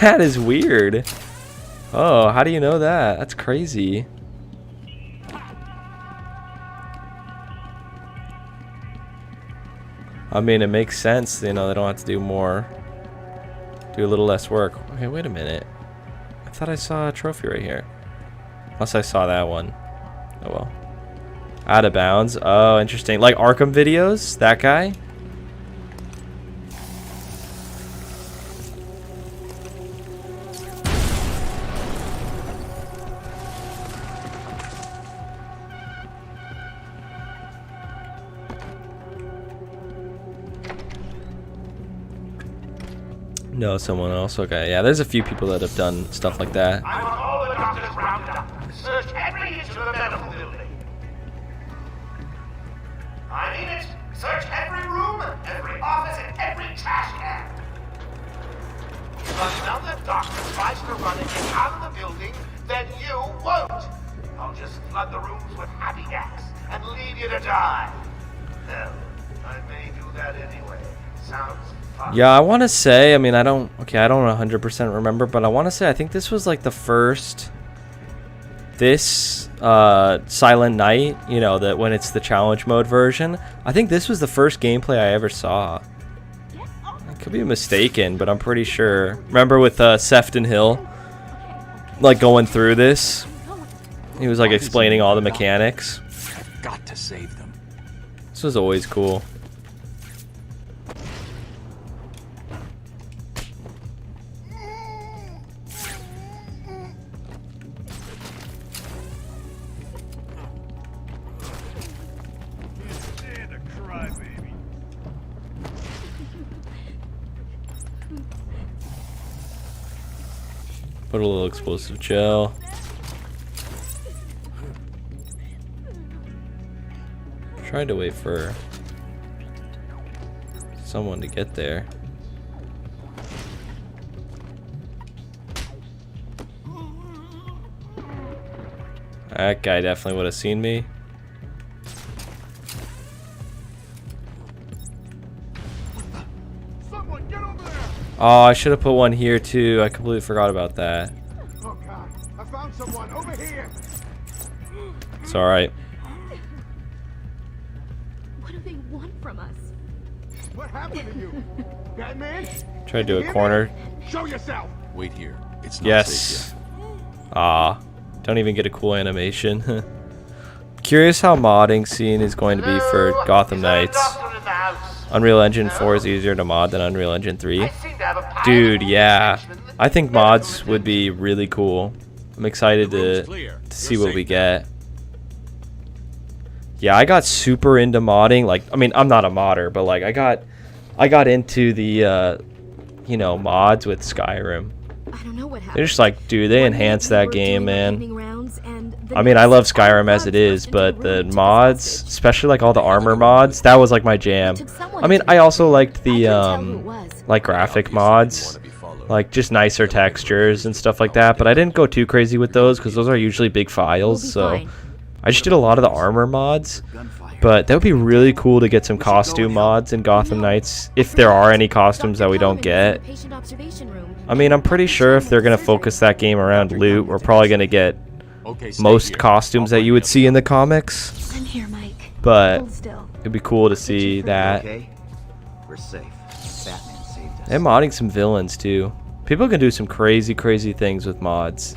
That is weird. Oh, how do you know that? That's crazy. I mean, it makes sense, you know, they don't have to do a little less work. Okay, wait a minute. I thought I saw a trophy right here. Unless I saw that one. Oh well. Out of bounds. Oh, interesting. Like Arkham videos? That guy? No, someone else. Okay, yeah, there's a few people that have done stuff like that. I want all the doctors rounded up. Search every inch of the medical building. I mean it. Search every room, every office, and every trash can. If another doctor tries to run and get out of the building, then you won't. I'll just flood the rooms with happy gas and leave you to die. Hell, I may do that anyway. Sounds fun. Yeah, I want to say, I mean, I don't 100% remember, but I want to say I think this was like the first Silent Night, you know, that when it's the challenge mode version. I think this was the first gameplay I ever saw. I could be mistaken, but I'm pretty sure. Remember with Sefton Hill, like going through this? He was like explaining all the mechanics. I've got to save them. This was always cool. Put a little explosive gel. Tried to wait for someone to get there. That guy definitely would have seen me. Oh, I should have put one here too. I completely forgot about that. Oh God, I found someone over here. It's alright. What do they want from us? What happened to you, Batman? Try to do a corner. Show yourself. Wait here. It's not Yes. safe Ah, don't even get a cool animation. Curious how modding scene is going to be for Gotham Knights. Unreal Engine 4 is easier to mod than Unreal Engine 3. Dude, yeah. I think mods would be really cool. I'm excited to see what we get. Yeah, I got super into modding. Like, I mean, I'm not a modder, but like I got into the you know, mods with Skyrim. I don't know what happened. They're just like, dude, they enhanced that game, man. I mean, I love Skyrim as it is, but the mods, especially like all the armor mods, that was like my jam. I mean, I also liked the like graphic mods, like just nicer textures and stuff like that, but I didn't go too crazy with those because those are usually big files, so I just did a lot of the armor mods. But that would be really cool to get some costume mods in Gotham Knights, if there are any costumes that we don't get. I mean, I'm pretty sure if they're going to focus that game around loot, we're probably going to get most costumes that you would see in the comics. I'm here, Mike. But Hold still. it'd be cool to see that. Okay, we're safe. Batman saved us. And modding some villains too. People can do some crazy things with mods.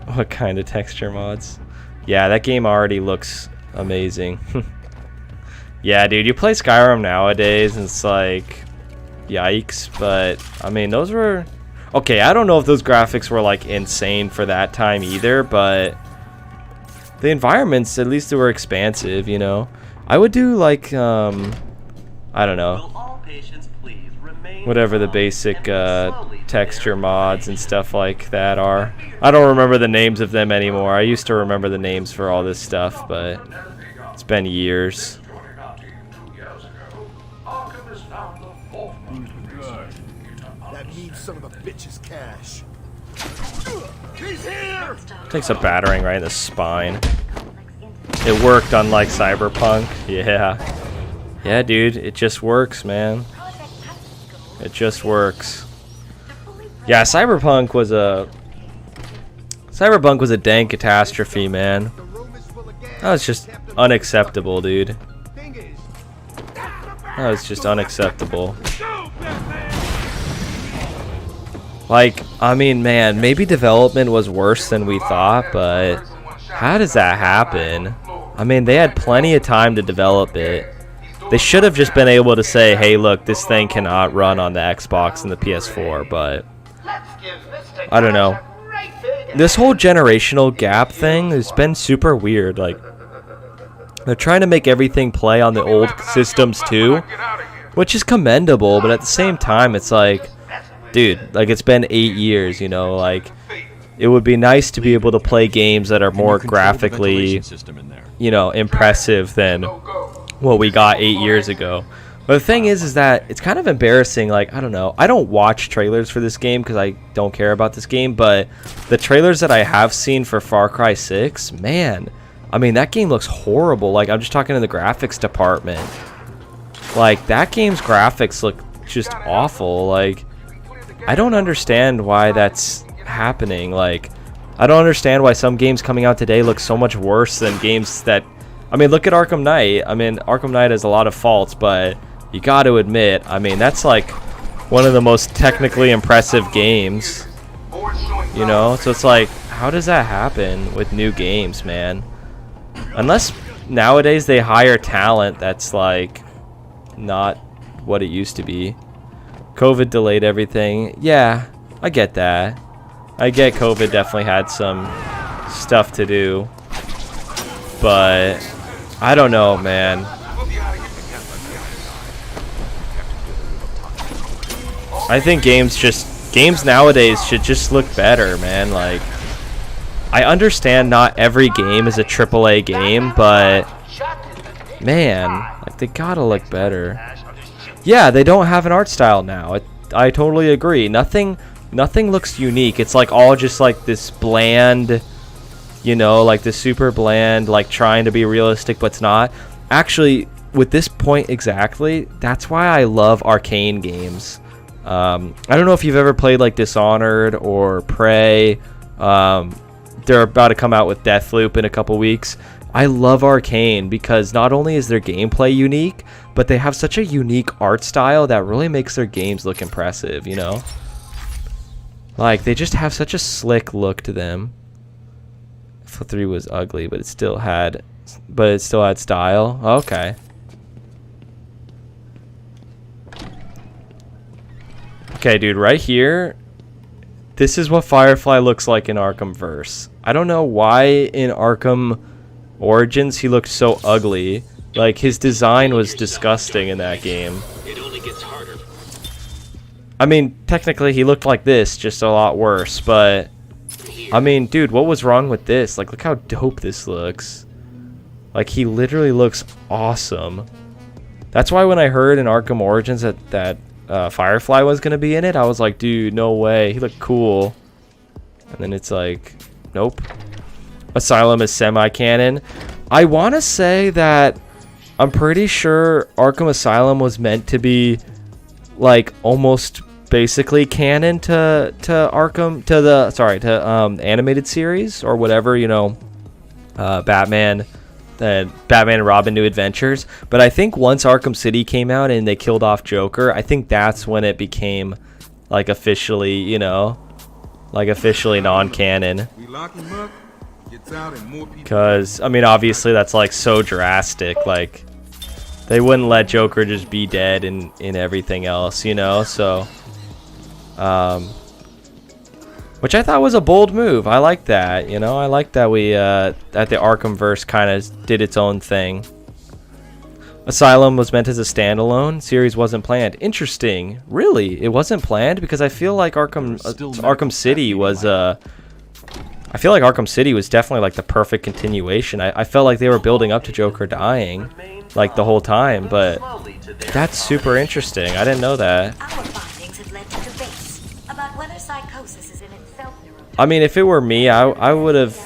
What kind of texture mods? Yeah, that game already looks amazing. Yeah, dude, you play Skyrim nowadays and it's like, yikes. But I mean, those were okay. I don't know if those graphics were like insane for that time either, but the environments, at least they were expansive, you know. I would do like I don't know, whatever the basic texture mods and stuff like that are. I don't remember the names of them anymore. I used to remember the names for all this stuff, but it's been years. That means son of a bitch's cash. He's here! Takes a battering right in the spine. It worked, unlike Cyberpunk. Yeah. Yeah, dude, it just works, man. It just works. Yeah, Cyberpunk was a dang catastrophe, man. That was just unacceptable, dude. That was just unacceptable. Like, I mean, man, maybe development was worse than we thought, but how does that happen? I mean, they had plenty of time to develop it. They should have just been able to say, hey, look, this thing cannot run on the Xbox and the PS4, but I don't know. This whole generational gap thing has been super weird. Like, they're trying to make everything play on the old systems too, which is commendable, but at the same time, it's like, dude, like, it's been 8 years, you know, like, it would be nice to be able to play games that are more graphically, you know, impressive than what we got 8 years ago. But the thing is that it's kind of embarrassing. Like, I don't know, I don't watch trailers for this game because I don't care about this game, but the trailers that I have seen for Far Cry 6, man, I mean, that game looks horrible. Like, I'm just talking to the graphics department. Like, that game's graphics look just awful. Like, I don't understand why that's happening. Like, I don't understand why some games coming out today look so much worse than games that, I mean, look at Arkham Knight. I mean, Arkham Knight has a lot of faults, but you got to admit, I mean, that's like one of the most technically impressive games, you know? So it's like, how does that happen with new games, man? Unless nowadays they hire talent that's like not what it used to be. COVID delayed everything. Yeah, I get that. I get COVID definitely had some stuff to do, but I don't know, man. I think games nowadays should just look better, man. Like, I understand not every game is a AAA game, but man, like, they gotta look better. Yeah, they don't have an art style now. I totally agree. Nothing looks unique. It's like all just like this bland, you know, like this super bland, like trying to be realistic, but it's not. Actually, with this point exactly, that's why I love arcane games. I don't know if you've ever played like Dishonored or Prey. They're about to come out with Deathloop in a couple weeks. I love Arcane because not only is their gameplay unique, but they have such a unique art style that really makes their games look impressive, you know? Like, they just have such a slick look to them. F 3 was ugly, but it still had style. Okay. Okay, dude, right here, this is what Firefly looks like in Arkhamverse. I don't know why in Arkham Origins he looked so ugly. Like, his design was disgusting in that game. It only gets harder. I mean, technically he looked like this, just a lot worse, but I mean, dude, what was wrong with this? Like, look how dope this looks. Like, he literally looks awesome. That's why when I heard in Arkham Origins that Firefly was gonna be in it, I was like, dude, no way, he looked cool. And then it's like, nope. Asylum is semi-canon. I want to say that I'm pretty sure Arkham Asylum was meant to be like almost basically canon to Arkham, to the animated series or whatever, you know, Batman Batman and Robin New Adventures. But I think once Arkham City came out and they killed off Joker, I think that's when it became like officially, you know, like officially non-canon. We lock him up, gets out, and more people. Because I mean, obviously that's like so drastic. Like they wouldn't let Joker just be dead in everything else, you know. So, which I thought was a bold move. I like that, you know. I like that we that the Arkhamverse kind of did its own thing. Asylum was meant as a standalone. Series wasn't planned. Interesting. Really, it wasn't planned, because I feel like Arkham City was I feel like Arkham City was definitely like the perfect continuation. I felt like they were building up to Joker dying like the whole time, but that's super interesting. I didn't know that. Our findings have led to debates about whether psychosis is in itself. I mean, if it were me, I would have.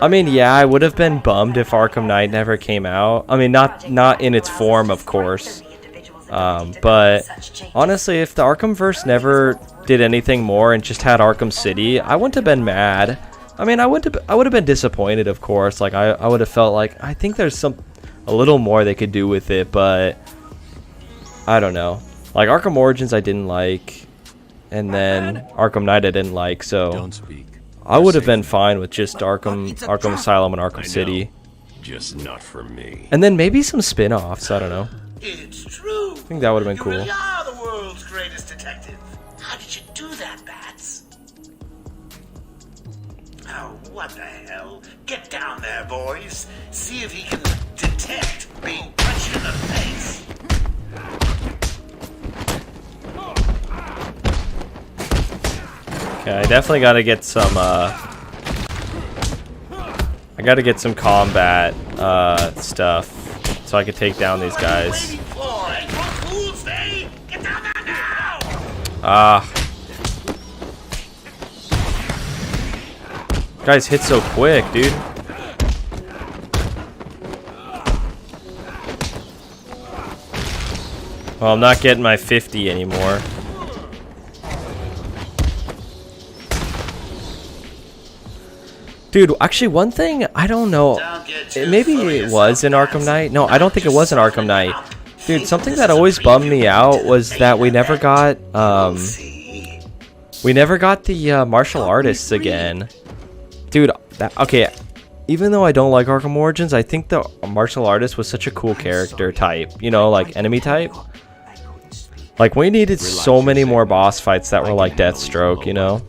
I mean, yeah, I would have been bummed if Arkham Knight never came out. I mean, not in its form, of course. But honestly, if the Arkhamverse never did anything more and just had Arkham City, I wouldn't have been mad. I mean, I would have been disappointed, of course. Like I would have felt like I think there's a little more they could do with it, but I don't know. Like Arkham Origins, I didn't like, and then Arkham Knight, I didn't like. So Don't speak. I would have been fine with just Arkham Asylum and Arkham City. Just not for me. And then maybe some spin-offs, I don't know. It's true. I think that would have been cool. You really are the world's greatest detective. How did you do that, Bats? Oh, what the hell? Get down there, boys. See if he can detect being punched in the face. Okay, I definitely gotta get some, I gotta get some combat, stuff, so I could take down these guys. Guys hit so quick, dude. Well, I'm not getting my 50 anymore. Dude, actually, one thing, I don't know, maybe it was in Arkham Knight. No, I don't think it was in Arkham Knight. Dude, something that always bummed me out was that we never got, the martial artists again. Dude, okay, even though I don't like Arkham Origins, I think the martial artist was such a cool character type, you know, like enemy type. Like, we needed so many more boss fights that were like Deathstroke, you know?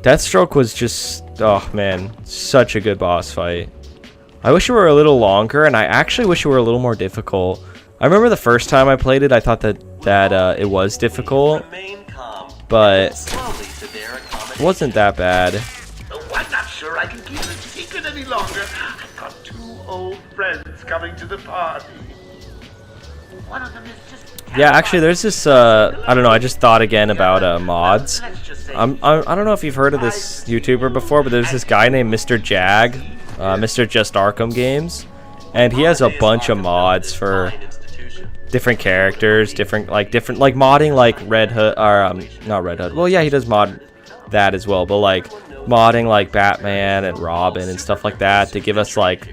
Deathstroke was just, oh man, such a good boss fight. I wish it were a little longer, and I actually wish it were a little more difficult. I remember the first time I played it, I thought that it was difficult, but it wasn't that bad. I'm not sure I can keep it a secret any longer. I've got 2 old friends coming to the party. One of them is just... Yeah, actually, there's this, I don't know, I just thought again about mods. I don't know if you've heard of this YouTuber before, but there's this guy named Mr. Jag, Mr. Just Arkham Games, and he has a bunch of mods for different characters, different modding like Red Hood, or not Red Hood. Well, yeah, he does mod that as well, but like modding like Batman and Robin and stuff like that to give us like,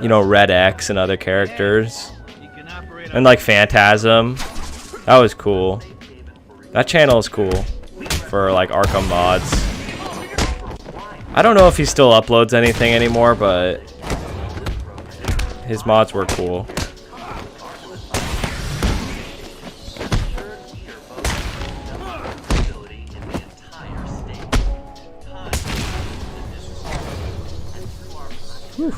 you know, Red X and other characters. And like Phantasm. That was cool. That channel is cool for like Arkham mods. I don't know if he still uploads anything anymore, but his mods were cool. Whew.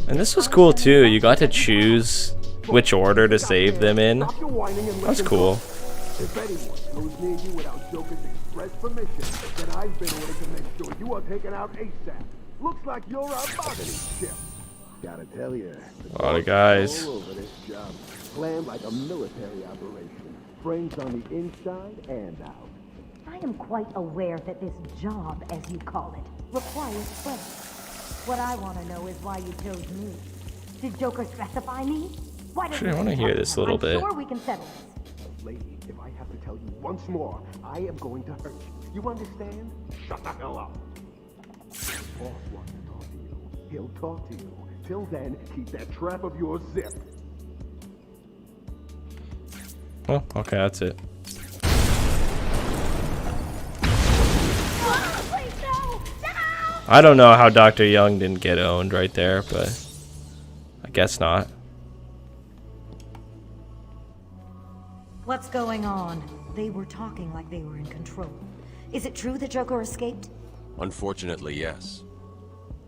And this was cool too. You got to choose which order to save them in. That's cool. If anyone goes near you without Joker's express permission, then I've been ordered to make sure you are taken out ASAP. Looks like you're a bargaining chip. Gotta tell you, a lot of guys. All over this job, planned like a military operation. Frames on the inside and out. I am quite aware that this job, as you call it, requires friends. What I want to know is why you chose me. Did Joker specify me? Why Actually, I want to hear this a little bit. Sure we can settle this. Lady, if I have to tell you once more, I am going to hurt you. You understand? Shut the hell up. Boss wants to talk to you. He'll talk to you. Till then, keep that trap of yours zipped. Well, okay, that's it. I don't know how Dr. Young didn't get owned right there, but I guess not. What's going on? They were talking like they were in control. Is it true the Joker escaped? Unfortunately, yes.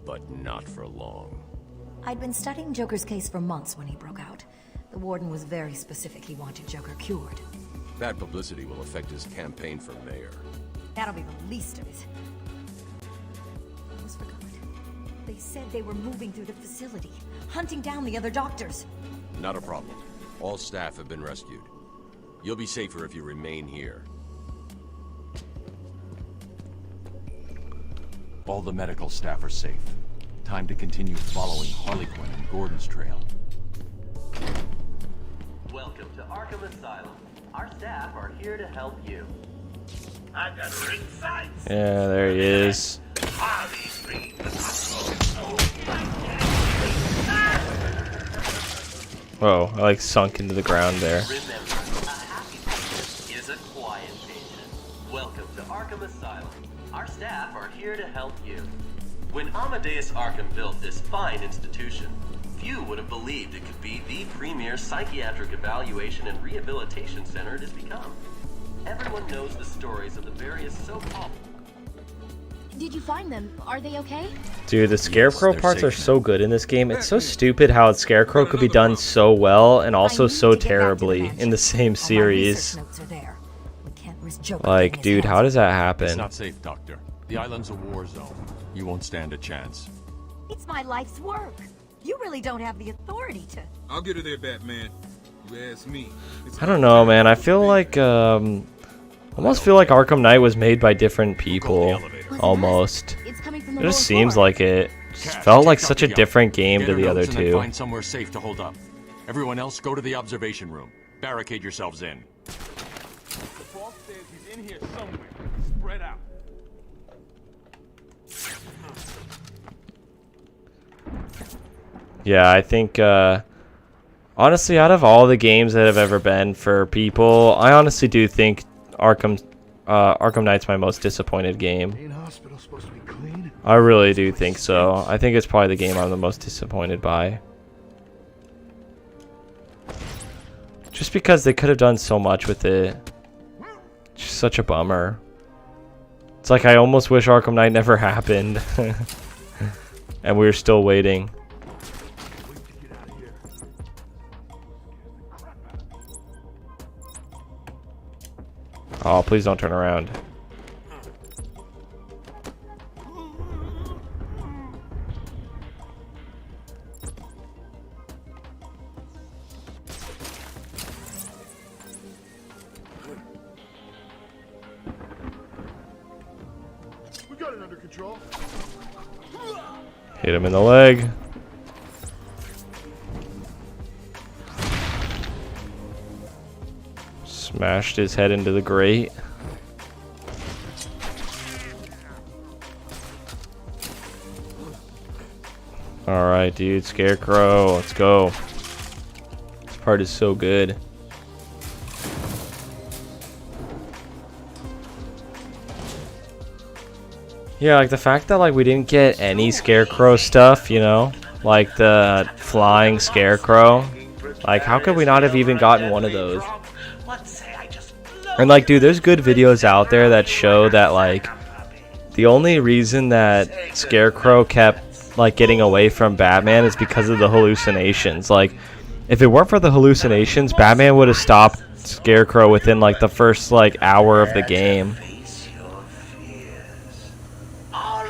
But not for long. I'd been studying Joker's case for months when he broke out. The warden was very specific he wanted Joker cured. Bad publicity will affect his campaign for mayor. That'll be the least of it. I almost forgot. They said they were moving through the facility, hunting down the other doctors. Not a problem. All staff have been rescued. You'll be safer if you remain here. All the medical staff are safe. Time to continue following Harley Quinn and Gordon's trail. Welcome to Arkham Asylum. Our staff are here to help you. I got ringside. Yeah, there he is. Whoa, I like sunk into the ground there. Remember, a happy patient is a quiet patient. Welcome to Arkham Asylum. Our staff are here to help you. When Amadeus Arkham built this fine institution, few would have believed it could be the premier psychiatric evaluation and rehabilitation center it has become. Everyone knows the stories of the various so-called... Did you find them? Are they okay? Dude, the Scarecrow parts are so good in this game. It's so stupid how Scarecrow could be done so well and also so terribly in the same series. Like, dude, how does that happen? It's not safe, Doctor. The island's a war zone. You won't stand a chance. It's my life's work. You really don't have the authority to... I'll get her there, Batman. You ask me. I don't know, man. I feel like, almost feel like Arkham Knight was made by different people. Almost. It just seems like it. Just felt like such a different game to the other two. Find somewhere safe to hold up. Everyone else, go to the observation room. Barricade yourselves in. The boss says he's in here somewhere. Spread out. Yeah, I think, honestly, out of all the games that have ever been for people, I honestly do think Arkham Knight's my most disappointed game. I really do think so. I think it's probably the game I'm the most disappointed by. Just because they could have done so much with it. Just such a bummer. It's like I almost wish Arkham Knight never happened. And we're still waiting. Oh, please don't turn around. We got it under control. Hit him in the leg. Smashed his head into the grate. Alright, dude. Scarecrow. Let's go. This part is so good. Yeah, like the fact that like we didn't get any Scarecrow stuff, you know? Like the flying Scarecrow. Like, how could we not have even gotten one of those? And like, dude, there's good videos out there that show that like the only reason that Scarecrow kept like getting away from Batman is because of the hallucinations. Like, if it weren't for the hallucinations, Batman would have stopped Scarecrow within like the first like hour of the game.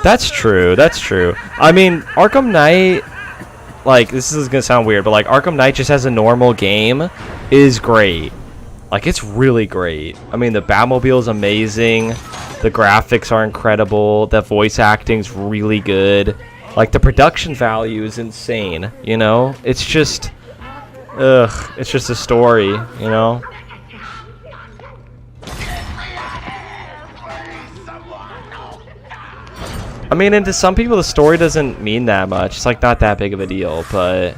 That's true. That's true. I mean, Arkham Knight, like, this is gonna sound weird, but like Arkham Knight just as a normal game is great. Like, it's really great. I mean, the Batmobile is amazing. The graphics are incredible. The voice acting's really good. Like, the production value is insane, you know? It's just... Ugh. It's just a story, you know? I mean, and to some people, the story doesn't mean that much. It's like not that big of a deal, but...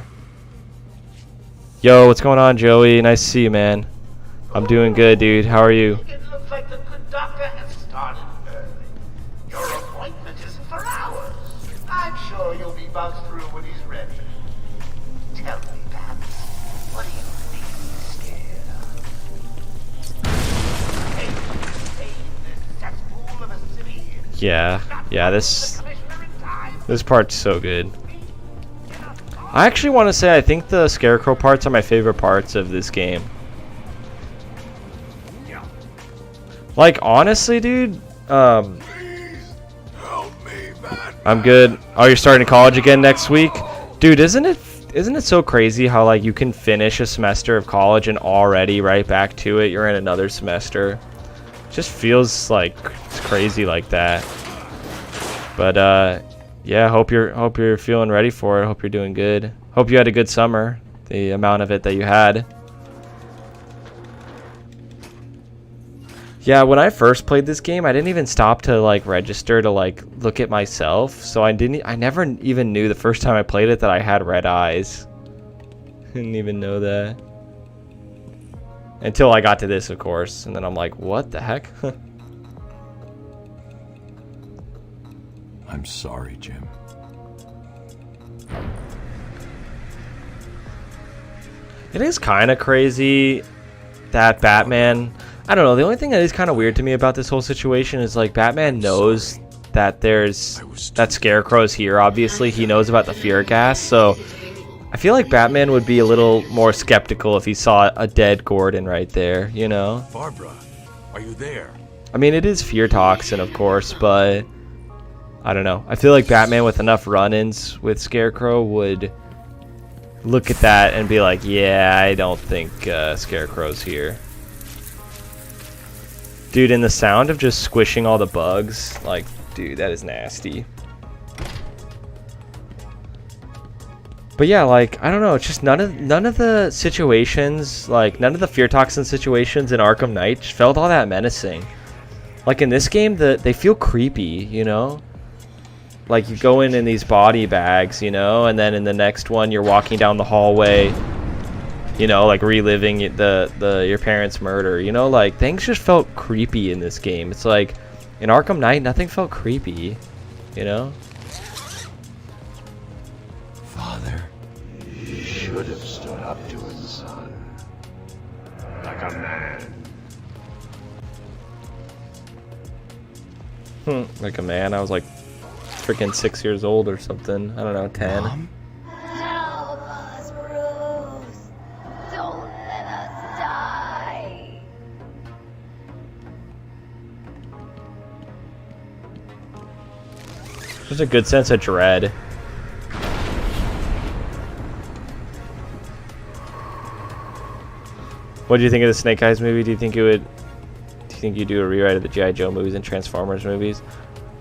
Yo, what's going on, Joey? Nice to see you, man. I'm doing good, dude. How are you? It looks like the good doctor has started early. Your appointment isn't for hours. I'm sure you'll be buzzed through when he's ready. Tell me, Babs, what are you really scared of? Yeah, this part's so good. I actually want to say I think the Scarecrow parts are my favorite parts of this game. Like, honestly, dude, I'm good. Oh, you're starting college again next week? Dude, isn't it so crazy how, like, you can finish a semester of college and already right back to it, you're in another semester? Just feels like it's crazy like that. But, yeah, hope you're feeling ready for it. Hope you're doing good. Hope you had a good summer, the amount of it that you had. Yeah, when I first played this game, I didn't even stop to like register to like look at myself. So I never even knew the first time I played it that I had red eyes. Didn't even know that. Until I got to this, of course, and then I'm like, what the heck? I'm sorry, Jim. It is kind of crazy that Batman... I don't know, the only thing that is kind of weird to me about this whole situation is, like, Batman knows that that Scarecrow's here, obviously. He knows about the fear gas, so I feel like Batman would be a little more skeptical if he saw a dead Gordon right there, you know? Barbara, are you there? I mean, it is fear toxin, of course, but... I don't know. I feel like Batman with enough run-ins with Scarecrow would look at that and be like, yeah, I don't think Scarecrow's here. Dude, and the sound of just squishing all the bugs, like, dude, that is nasty. But yeah, like, I don't know, it's just none of the situations, like, none of the fear toxin situations in Arkham Knight felt all that menacing. Like, in this game, they feel creepy, you know? Like, you go in these body bags, you know, and then in the next one, you're walking down the hallway, you know, like reliving your parents' murder, you know, like, things just felt creepy in this game. It's like, in Arkham Knight, nothing felt creepy, you know? Father, you should have stood up to his son. Like a man. Like a man, I was like, freaking 6 years old or something. I don't know, 10. Mom? Help us, Bruce. Don't let us die. There's a good sense of dread. What do you think of the Snake Eyes movie? Do you think you'd do a rewrite of the G.I. Joe movies and Transformers movies?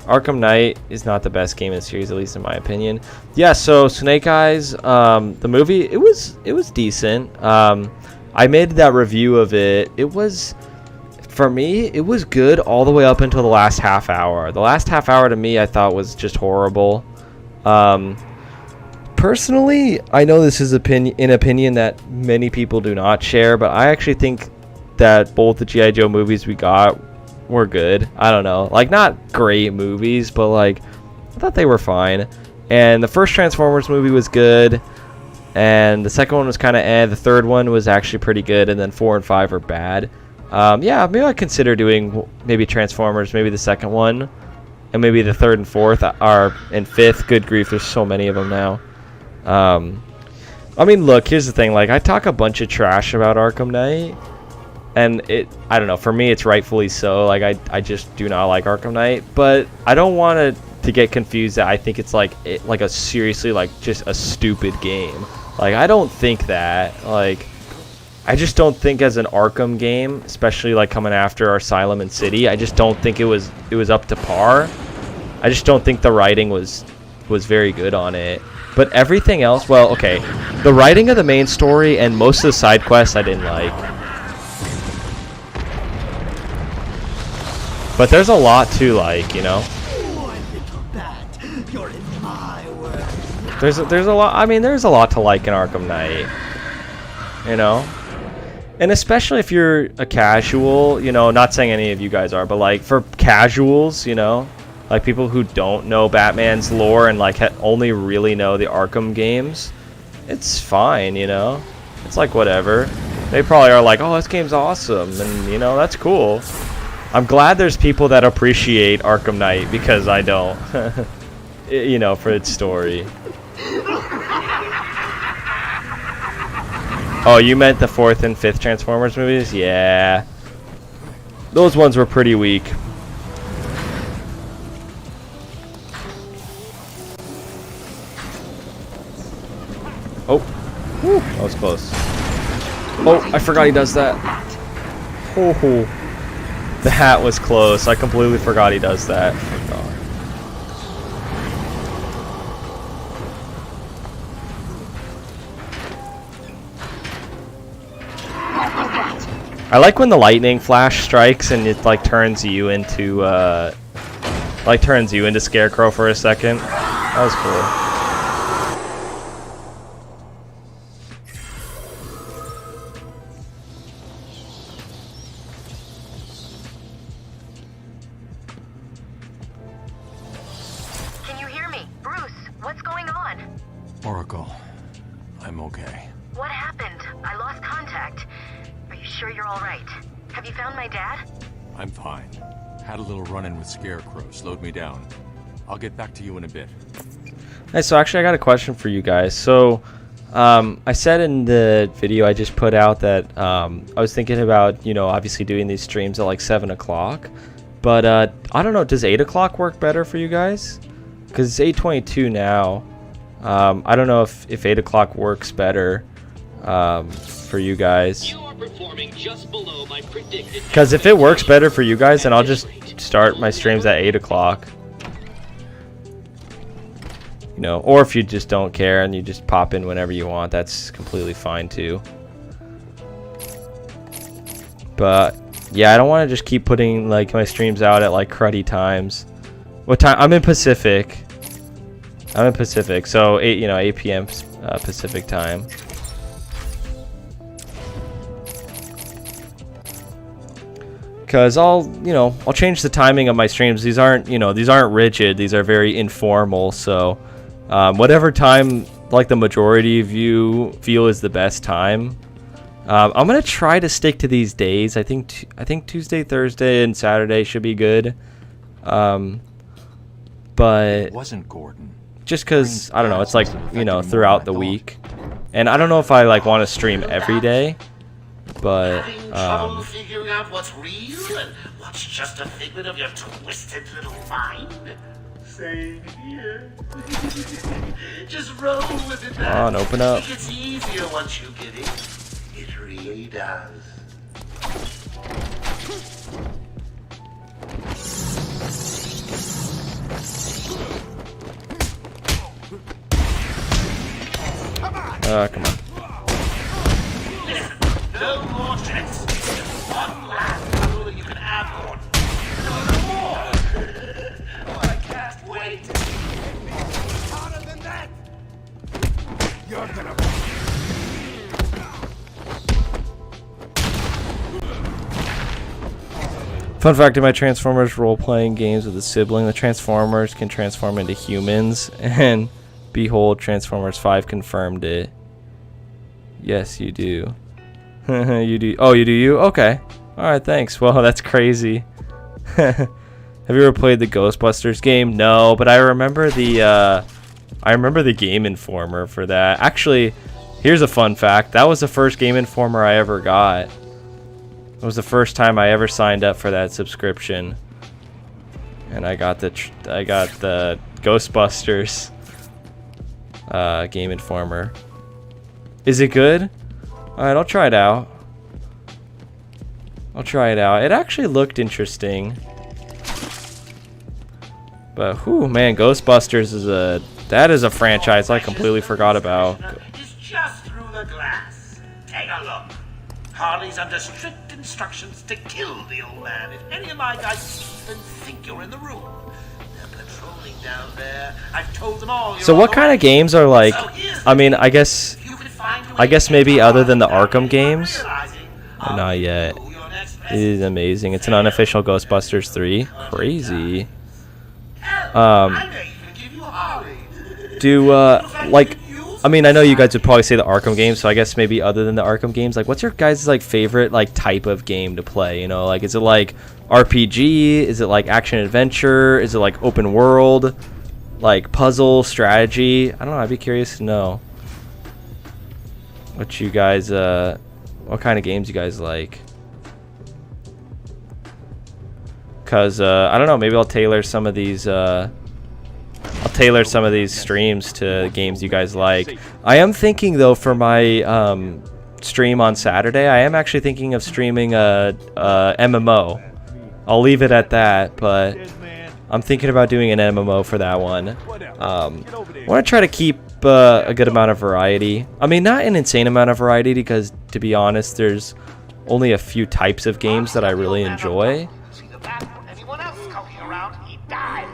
Arkham Knight is not the best game in the series, at least in my opinion. Yeah, so Snake Eyes, the movie, it was decent. I made that review of it. It was, for me, it was good all the way up until the last half hour. The last half hour to me, I thought was just horrible. Personally, I know this is an opinion that many people do not share, but I actually think that both the G.I. Joe movies we got were good. I don't know, like, not great movies, but like, I thought they were fine. And the first Transformers movie was good, and the second one was kind of the third one was actually pretty good, and then 4 and 5 are bad. Yeah, maybe I'd consider doing maybe Transformers, maybe the second one, and maybe the third and fourth are, and fifth. Good grief, there's so many of them now. I mean, look, here's the thing, like, I talk a bunch of trash about Arkham Knight, and I don't know, for me it's rightfully so. Like, I just do not like Arkham Knight, but I don't want to get confused that I think it's like a seriously, like, just a stupid game. Like, I don't think that. Like, I just don't think as an Arkham game, especially like coming after Asylum and City, I just don't think it was up to par. I just don't think the writing was very good on it. But everything else, well, okay, the writing of the main story and most of the side quests I didn't like. But there's a lot to like, you know? Poor little bad There's a lot. I mean, there's a lot to like in Arkham Knight. You know, and especially if you're a casual. You know, not saying any of you guys are, but like for casuals, you know, like people who don't know Batman's lore and like only really know the Arkham games, it's fine. You know, it's like whatever. They probably are like, oh, this game's awesome, and you know, that's cool. I'm glad there's people that appreciate Arkham Knight because I don't. You know, for its story. Oh, you meant the 4th and 5th Transformers movies? Yeah. Those ones were pretty weak. Oh. Whew, that was close. Oh, I forgot he does that. Oh. The hat was close. I completely forgot he does that. Oh, God. I like when the lightning flash strikes and it like turns you into Scarecrow for a second. That was cool. Can you hear me? Bruce, what's going on? Oracle, I'm okay. What happened? I lost contact. Are you sure you're all right? Have you found my dad? I'm fine. Had a little run-in with Scarecrow, slowed me down. I'll get back to you in a bit. Hey, so actually I got a question for you guys. So, I said in the video I just put out that I was thinking about, you know, obviously doing these streams at like 7 o'clock. But I don't know, does 8 o'clock work better for you guys? Because it's 8:22 now. I don't know if 8 o'clock works better for you guys. Because if it works better for you guys, then I'll just start my streams at 8 o'clock. You know, or if you just don't care and you just pop in whenever you want, that's completely fine too. But yeah, I don't want to just keep putting like my streams out at like cruddy times. What time? I'm in Pacific. So 8 p.m. Pacific time. Because I'll change the timing of my streams. These aren't rigid. These are very informal. So whatever time like the majority of you feel is the best time. I'm gonna try to stick to these days. I think Tuesday, Thursday, and Saturday should be good. But It wasn't Gordon. Just because I don't know, it's like throughout the week, and I don't know if I like want to stream every day. But trouble figuring out what's real and what's just a figment of your twisted little mind? Same here. Just roll with it. Come on, open up. It gets easier once you get it. It really does. Come on. No more tricks. One last rule and you can have one. No more. Oh, I can't wait. Harder than that. You're gonna. Fun fact: in my Transformers role-playing games with a sibling, the Transformers can transform into humans, and behold, Transformers 5 confirmed it. Yes, you do. You do. Oh, you do. You okay? All right. Thanks. Well, that's crazy. Have you ever played the Ghostbusters game? No, but I remember the Game Informer for that. Actually, here's a fun fact. That was the first Game Informer I ever got. It was the first time I ever signed up for that subscription, and I got the Ghostbusters Game Informer. Is it good? Alright, I'll try it out. It actually looked interesting. But whew, man, Ghostbusters is a franchise I completely forgot about. It's just through the glass. Take a look. Harley's under strict instructions to kill the old man if any of my guys even think you're in the room. They're patrolling happening down there. I've told them all. So what kind of games are like? I mean, I guess maybe other than the Arkham games. Not yet. It is amazing. It's an unofficial Ghostbusters 3. Crazy. Like, I mean, I know you guys would probably say the Arkham games, so I guess maybe other than the Arkham games, like, what's your guys' like favorite like type of game to play? You know, like, is it like RPG? Is it like action adventure? Is it like open world? Like puzzle, strategy? I don't know. I'd be curious to know what you guys, what kind of games you guys like. Cause I don't know. Maybe I'll tailor some of these. Streams to games you guys like. I am thinking though for my stream on Saturday, I am actually thinking of streaming a MMO. I'll leave it at that, but I'm thinking about doing an MMO for that one. I want to try to keep a good amount of variety. I mean, not an insane amount of variety, because to be honest, there's only a few types of games that I really enjoy. Anyone else skulking around, he dies.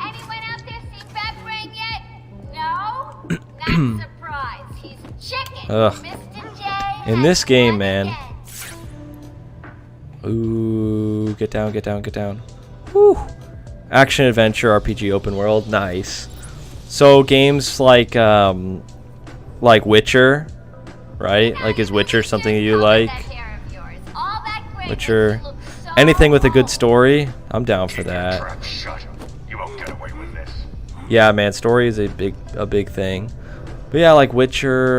Anyone out there seen Batbrain yet? No? Not surprised. He's chicken. Ugh. Mr. J. In this game, man. Ooh, get down, get down, get down. Woo. Action adventure RPG open world, nice. So games like Witcher, right? Like, is Witcher something you like? Witcher, anything with a good story, I'm down for that. You won't get away with this. Yeah, man, story is a big thing. But yeah, like Witcher,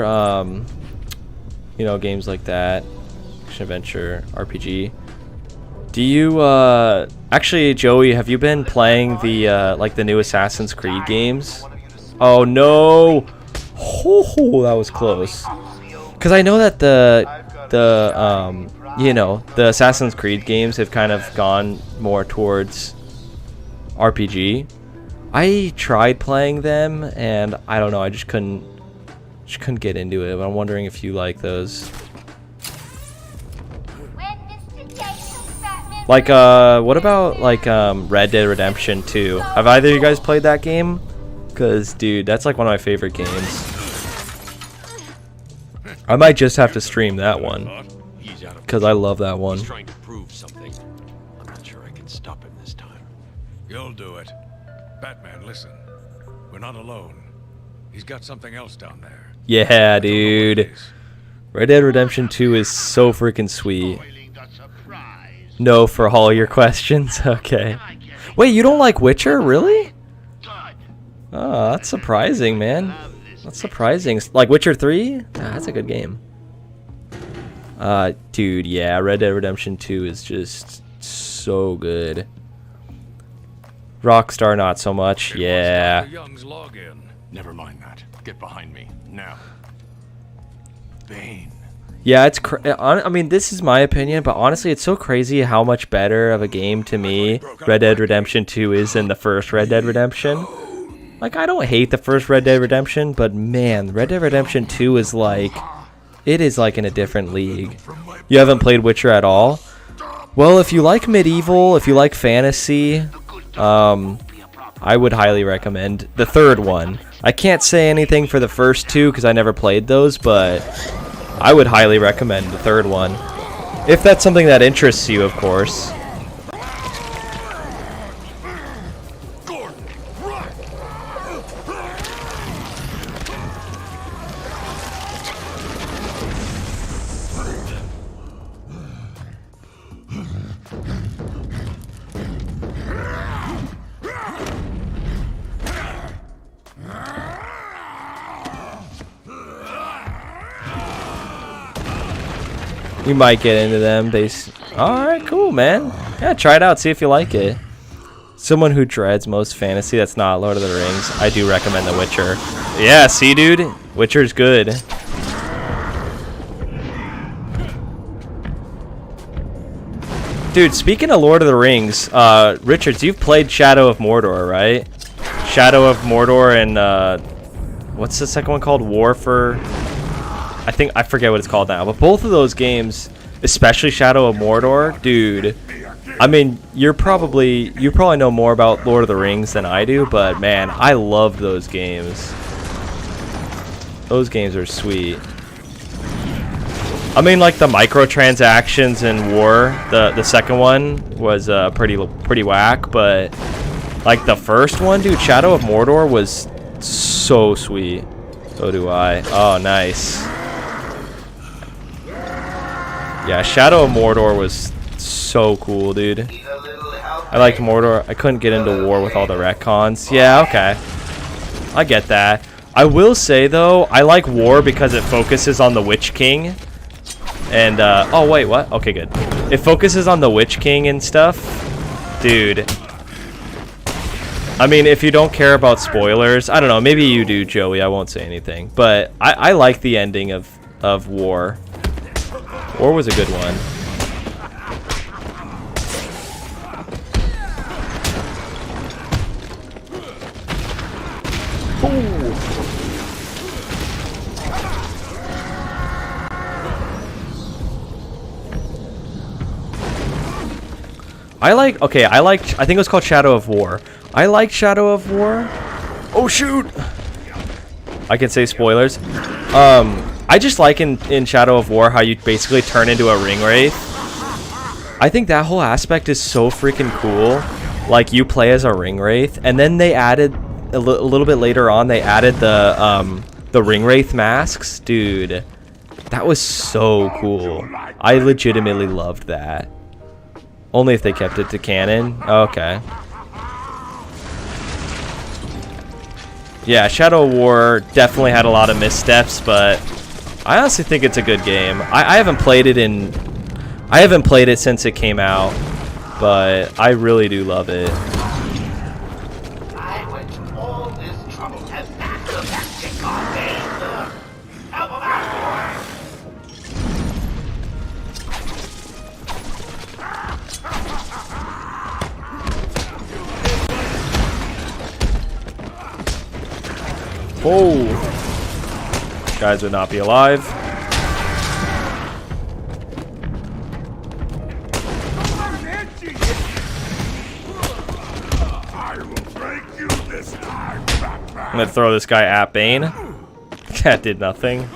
you know, games like that, action adventure RPG. Do you actually, Joey, have you been playing the like the new Assassin's Creed games? Oh no! Oh, that was close. Because I know that you know, the Assassin's Creed games have kind of gone more towards RPG. I tried playing them, and I don't know, I just couldn't get into it. But I'm wondering if you like those. Like, what about, like, Red Dead Redemption 2? Have either of you guys played that game? Because, dude, that's, like, one of my favorite games. I might just have to stream that one. Because I love that one. He's trying to prove something. I'm not sure I can stop him this time. You'll do it. Batman, listen. We're not alone. He's got something else down there. Yeah, dude. Red Dead Redemption 2 is so freaking sweet. No for all your questions? Okay. Wait, you don't like Witcher? Really? Oh, that's surprising, man. That's surprising. Like Witcher 3? That's a good game. Dude, yeah, Red Dead Redemption 2 is just so good. Rockstar, not so much. Yeah. Never mind that. Get behind me now. Bane. Yeah, it's I mean, this is my opinion, but honestly, it's so crazy how much better of a game to me Red Dead Redemption 2 is than the first Red Dead Redemption. Like, I don't hate the first Red Dead Redemption, but man, Red Dead Redemption 2 is like, it is like in a different league. You haven't played Witcher at all? Well, if you like medieval, if you like fantasy, I would highly recommend the third one. I can't say anything for the first two because I never played those, but I would highly recommend the third one. If that's something that interests you, of course. You might get into them. Alright, cool, man. Yeah, try it out. See if you like it. Someone who dreads most fantasy that's not Lord of the Rings, I do recommend The Witcher. Yeah, see, dude? Witcher's good. Dude, speaking of Lord of the Rings, Richards, you've played Shadow of Mordor, right? Shadow of Mordor and what's the second one called? War for... I forget what it's called now. But both of those games, especially Shadow of Mordor, dude. I mean, you probably know more about Lord of the Rings than I do, but man, I love those games. Those games are sweet. I mean, like the microtransactions in War, the second one was pretty whack, but like the first one, dude, Shadow of Mordor was so sweet. So do I. Oh, nice. Yeah, Shadow of Mordor was so cool, dude. I liked Mordor. I couldn't get into War with all the retcons. Yeah, okay. I get that. I will say, though, I like War because it focuses on the Witch King. And, oh, wait, what? Okay, good. It focuses on the Witch King and stuff. Dude. I mean, if you don't care about spoilers, I don't know. Maybe you do, Joey. I won't say anything. But I like the ending of War. War was a good one. Ooh. I think it was called Shadow of War. I like Shadow of War. Oh shoot! I can say spoilers. I just like in Shadow of War how you basically turn into a ring wraith. I think that whole aspect is so freaking cool. Like you play as a ring wraith, and then they added a little bit later on. They added the ring wraith masks, dude. That was so cool. I legitimately loved that. Only if they kept it to canon. Okay. Yeah, Shadow of War definitely had a lot of missteps, but I honestly think it's a good game. I haven't played it since it came out, but I really do love it. I went to all this trouble and that's the tactic on me. Help him out, Oh, guys would not be alive. I'm gonna throw this guy at Bane. That did nothing.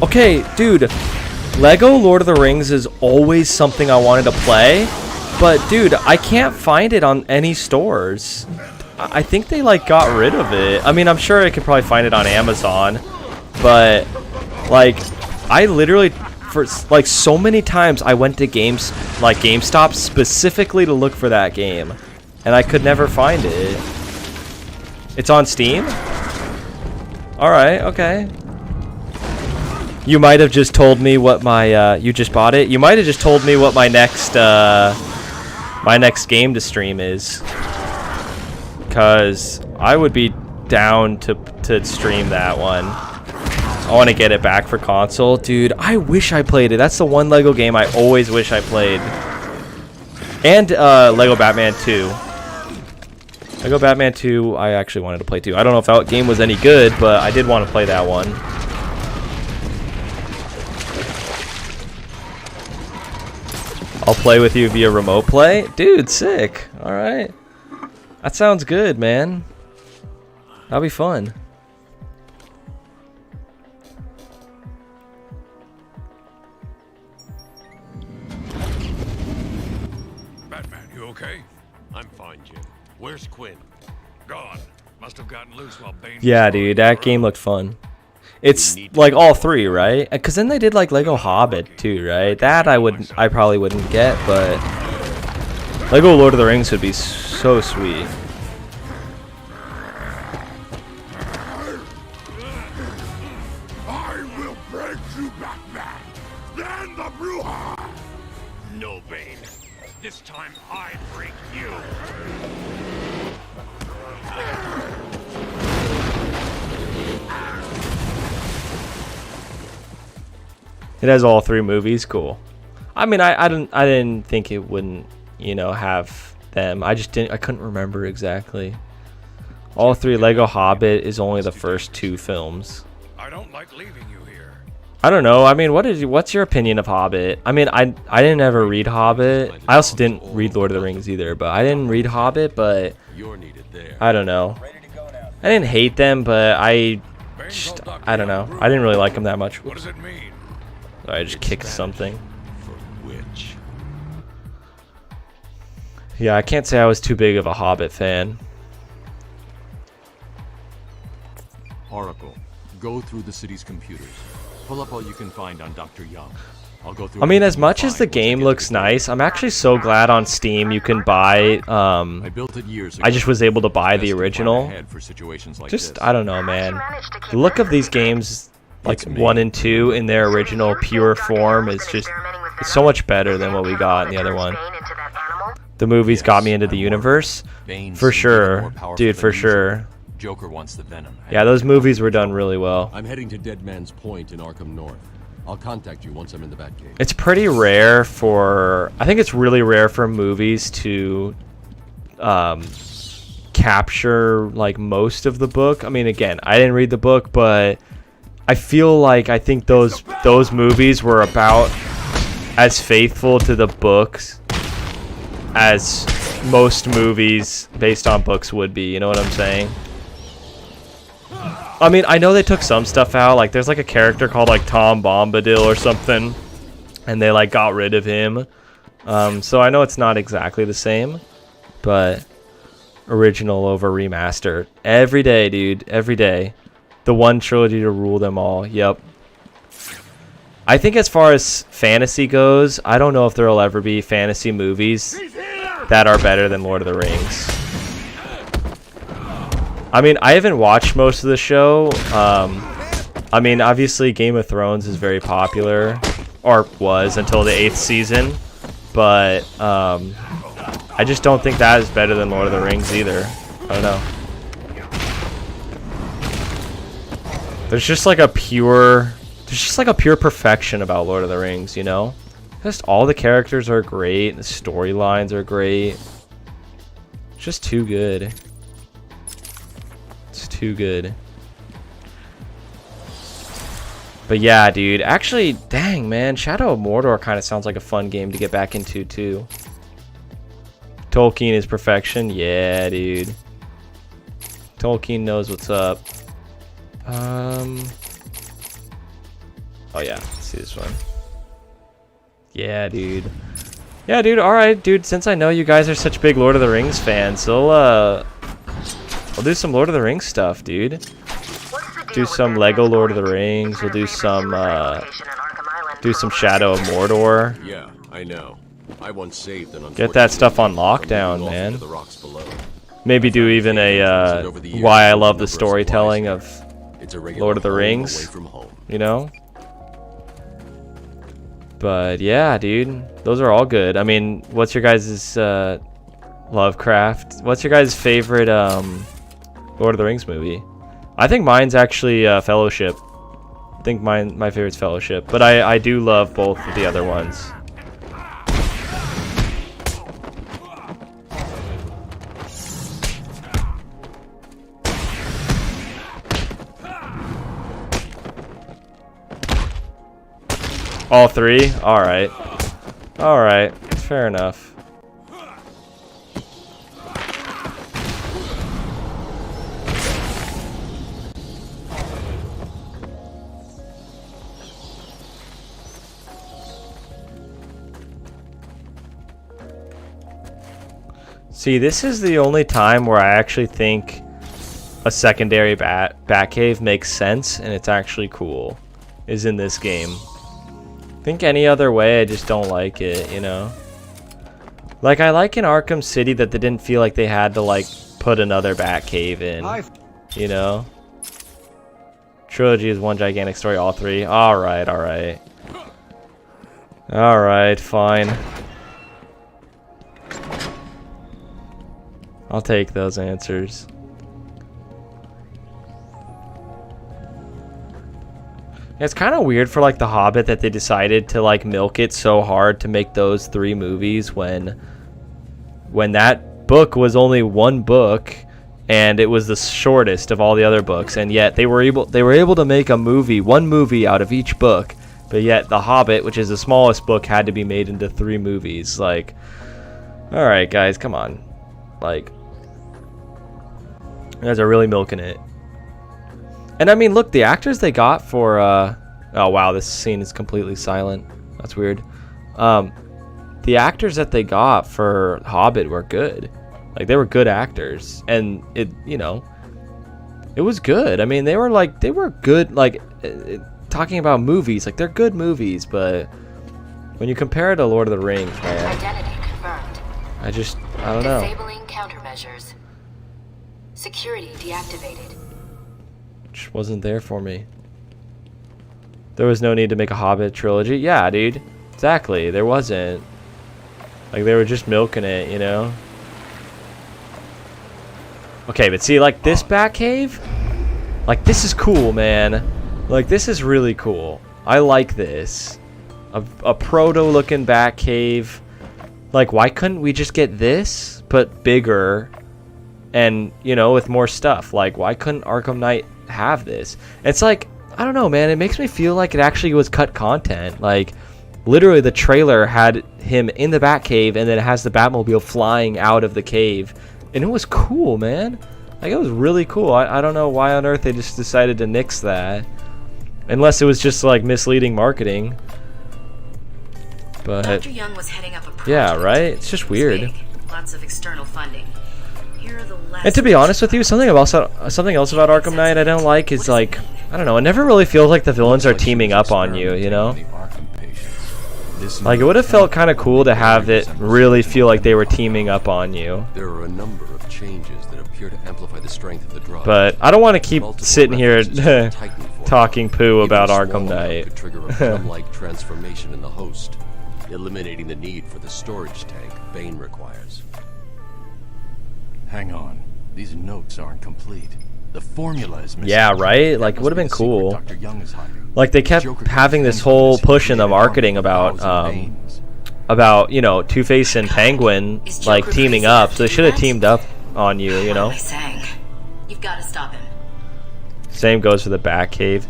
Okay, dude. Lego Lord of the Rings is always something I wanted to play, but dude, I can't find it on any stores. I think they like got rid of it. I mean, I'm sure I could probably find it on Amazon, but like I literally for like so many times I went to GameStop specifically to look for that game, and I could never find it. It's on Steam? All right, okay. You might have just told me what my you just bought it. You might have just told me what my next game to stream is, cause I would be down to stream that one. I want to get it back for console, dude. I wish I played it. That's the one Lego game I always wish I played. And Lego Batman 2. Lego Batman 2, I actually wanted to play too. I don't know if that game was any good, but I did want to play that one. I'll play with you via remote play? Dude, sick. Alright. That sounds good, man. That'll be fun. Batman, you okay? I'm fine, Jim. Where's Quinn? Gone. Must have gotten loose while Bane... Yeah, dude, that game looked fun. It's like all three, right? Because then they did like Lego Hobbit too, right? That I probably wouldn't get, but Lego Lord of the Rings would be so sweet. I will break you, Batman. Then the Bruja. No, Bane. This time I break you. It has all three movies. Cool. I mean, I didn't think it wouldn't you know, have them. I couldn't remember exactly. All 3 Lego Hobbit is only the first 2 films. I don't like leaving you here. I don't know. I mean, what's your opinion of Hobbit? I mean, I didn't ever read Hobbit. I also didn't read Lord of the Rings either, but I didn't read Hobbit, but I don't know. I didn't hate them, but I don't know. I didn't really like them that much. What does it mean? Sorry, I just kicked something. For which? Yeah, I can't say I was too big of a Hobbit fan. Oracle, go through the city's computers. Pull up all you can find on Dr. Young. I'll go through. I mean, as much as the game looks nice, I'm actually so glad on Steam you can buy. I built it years ago. I just was able to buy the original. Just I don't know, man. The look of these games, like 1 and 2, in their original pure form, is just it's so much better than what we got in the other one. The movies got me into the universe, for sure, dude, for sure. Joker wants the venom. Yeah, those movies were done really well. I'm heading to Dead Man's Point in Arkham North. I'll contact you once I'm in the Batcave. It's pretty rare for... I think it's really rare for movies to capture, like, most of the book. I mean, again, I didn't read the book, but I feel like I think those movies were about as faithful to the books as most movies based on books would be. You know what I'm saying? I mean, I know they took some stuff out. Like, there's like a character called like Tom Bombadil or something, and they like got rid of him. So I know it's not exactly the same, but original over remaster every day, dude. Every day, the one trilogy to rule them all. Yep. I think as far as fantasy goes, I don't know if there will ever be fantasy movies that are better than Lord of the Rings. I mean, I haven't watched most of the show. I mean, obviously Game of Thrones is very popular, or was until the 8th season, but I just don't think that is better than Lord of the Rings either. I don't know. There's just like a pure perfection about Lord of the Rings, you know? Just all the characters are great, the storylines are great. It's just too good. Too good. But yeah, dude, actually, dang, man, Shadow of Mordor kind of sounds like a fun game to get back into too. Tolkien is perfection. Yeah, dude. Tolkien knows what's up. Oh yeah, let's see this one. Yeah, dude. Yeah, dude. All right, dude. Since I know you guys are such big Lord of the Rings fans, so we'll do some Lord of the Rings stuff, dude. Do some Lego Lord of the Rings. We'll do some Shadow of Mordor. Yeah, I know. I once saved an Get that stuff on lockdown, man. Maybe do even a why I love the storytelling of Lord of the Rings. You know? But yeah, dude, those are all good. I mean, what's your guys' Lovecraft? What's your guys' favorite Lord of the Rings movie? I think mine's actually Fellowship. I think my favorite's Fellowship, but I do love both of the other ones. All 3? Alright. Alright. Fair enough. See, this is the only time where I actually think a secondary Batcave makes sense and it's actually cool, is in this game. I think any other way, I just don't like it, you know? Like, I like in Arkham City that they didn't feel like they had to, like, put another Batcave in, you know? Trilogy is one gigantic story, all 3. Alright, alright. Alright, fine. I'll take those answers. It's kind of weird for like The Hobbit that they decided to like milk it so hard to make those 3 movies when when that book was only one book, and it was the shortest of all the other books, and yet they were able to make one movie out of each book, but yet The Hobbit, which is the smallest book, had to be made into 3 movies. Like, all right, guys, come on. Like, you guys are really milking it. And I mean, look, the actors they got for oh wow, this scene is completely silent. That's weird. The actors that they got for Hobbit were good. Like, they were good actors, and it, you know, it was good. I mean, they were good. Like, talking about movies, like, they're good movies, but when you compare it to Lord of the Rings, man, Identity confirmed. I don't know. Disabling countermeasures. Security deactivated. Which wasn't there for me. There was no need to make a Hobbit trilogy. Yeah, dude. Exactly. There wasn't. Like, they were just milking it, you know? Okay, but see, like, this Batcave? Like, this is cool, man. Like, this is really cool. I like this. A proto-looking Batcave. Like, why couldn't we just get this, but bigger, and, you know, with more stuff? Like, why couldn't Arkham Knight have this? It's like, I don't know, man. It makes me feel like it actually was cut content. Like, literally, the trailer had him in the Batcave, and then it has the Batmobile flying out of the cave. And it was cool, man. Like, it was really cool. I don't know why on earth they just decided to nix that. Unless it was just, like, misleading marketing. But Dr. Young was heading up a project. Yeah, right? It's just weird. Big. Lots of external funding. Here are the And to be honest with you, something else about Arkham Knight I don't like is, like, I don't know, it never really feels like the villains are teaming up on you, you know? Like, it would have felt kind of cool to have it really feel like they were teaming up on you. There are a number of changes that appear to amplify the strength of the drug. But I don't want to keep sitting here talking poo about Arkham Knight. Could trigger a venom-like transformation in the host, eliminating the need for the storage tank Bane requires. Hang on. These notes aren't complete. The formula is missing. Yeah, right? Like, it would have been cool. Like, they kept having this whole push in the marketing about, you know, Two-Face and Penguin, like, teaming up. So they should have teamed up on you, you know? You've got to stop him. Same goes for the Batcave.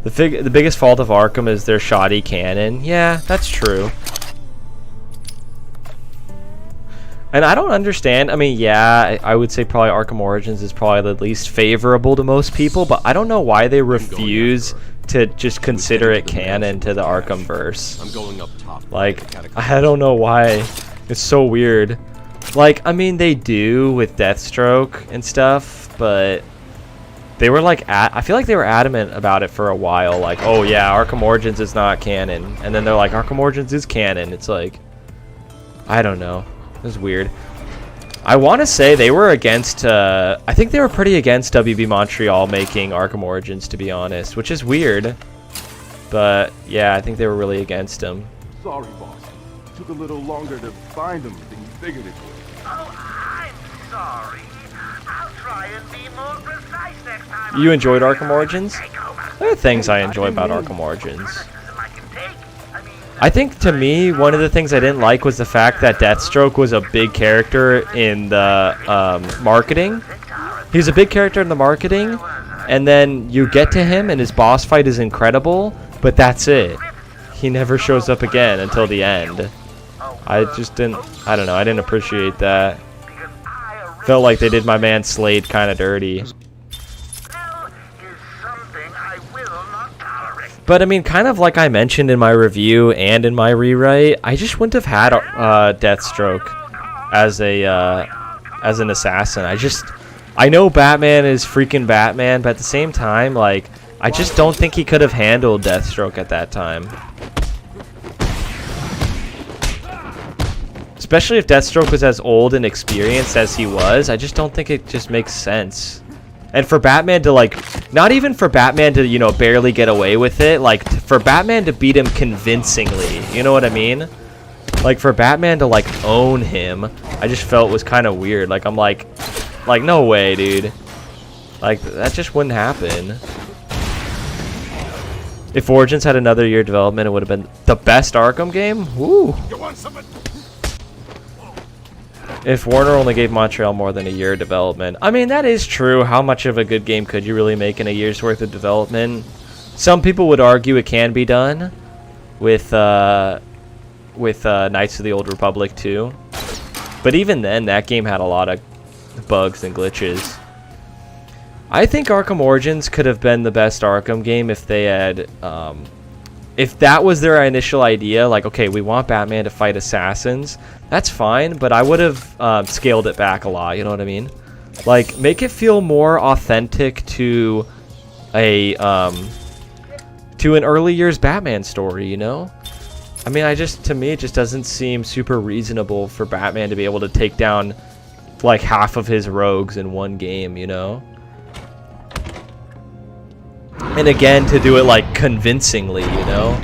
The biggest fault of Arkham is their shoddy canon. Yeah, that's true. And I don't understand. I mean, yeah, I would say probably Arkham Origins is probably the least favorable to most people, but I don't know why they refuse to just consider it canon to the Arkhamverse. I'm going up top. Like, I don't know why. It's so weird. Like, I mean, they do with Deathstroke and stuff, but they were like, I feel like they were adamant about it for a while. Like, oh yeah, Arkham Origins is not canon. And then they're like, Arkham Origins is canon. It's like, I don't know. It was weird. I want to say they were against, I think they were pretty against WB Montreal making Arkham Origins, to be honest, which is weird. But, yeah, I think they were really against them. Sorry, boss. Took a little longer to find them than you figured it would. Oh, I'm sorry. I'll try and be more precise next time. You enjoyed Arkham Origins? There are things I enjoy about Arkham Origins. I think, to me, one of the things I didn't like was the fact that Deathstroke was a big character in the marketing. He was a big character in the marketing, and then you get to him, and his boss fight is incredible, but that's it. He never shows up again until the end. I just didn't, I don't know, I didn't appreciate that. Felt like they did my man Slade kind of dirty. But I mean, kind of like I mentioned in my review and in my rewrite, I just wouldn't have had Deathstroke as an assassin. I know Batman is freaking Batman, but at the same time, like, I just don't think he could have handled Deathstroke at that time. Especially if Deathstroke was as old and experienced as he was, I just don't think it just makes sense. And for Batman to, like, not even for Batman to, you know, barely get away with it, like, for Batman to beat him convincingly, you know what I mean? Like, for Batman to, like, own him, I just felt was kind of weird. Like, I'm like, no way, dude. Like, that just wouldn't happen. If Origins had another year of development, it would have been the best Arkham game? Woo! If Warner only gave Montreal more than a year of development. I mean, that is true. How much of a good game could you really make in a year's worth of development? Some people would argue it can be done with Knights of the Old Republic 2. But even then, that game had a lot of bugs and glitches. I think Arkham Origins could have been the best Arkham game if they had... if that was their initial idea, like, okay, we want Batman to fight assassins, that's fine, but I would have scaled it back a lot, you know what I mean? Like, make it feel more authentic to a to an early years Batman story, you know? I mean, to me, it just doesn't seem super reasonable for Batman to be able to take down, like, half of his rogues in one game, you know? And again, to do it, like, convincingly, you know?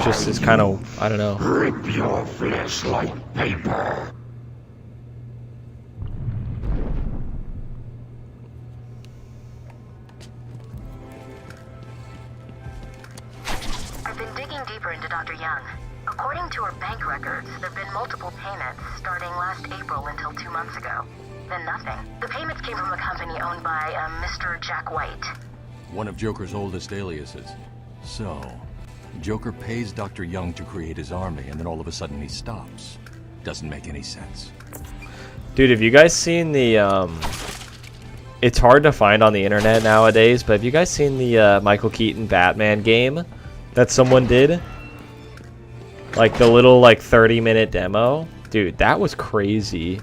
Just is kind of, I don't know. Rip your flesh like paper. I've been digging deeper into Dr. Young. According to her bank records, there have been multiple payments starting last April until 2 months ago. Then nothing. The payments came from a company owned by Mr. Jack White. One of Joker's oldest aliases. So, Joker pays Dr. Young to create his army, and then all of a sudden he stops. Doesn't make any sense. Dude, have you guys seen the, it's hard to find on the internet nowadays, but have you guys seen the Michael Keaton Batman game that someone did? Like the little, like, 30-minute demo? Dude, that was crazy.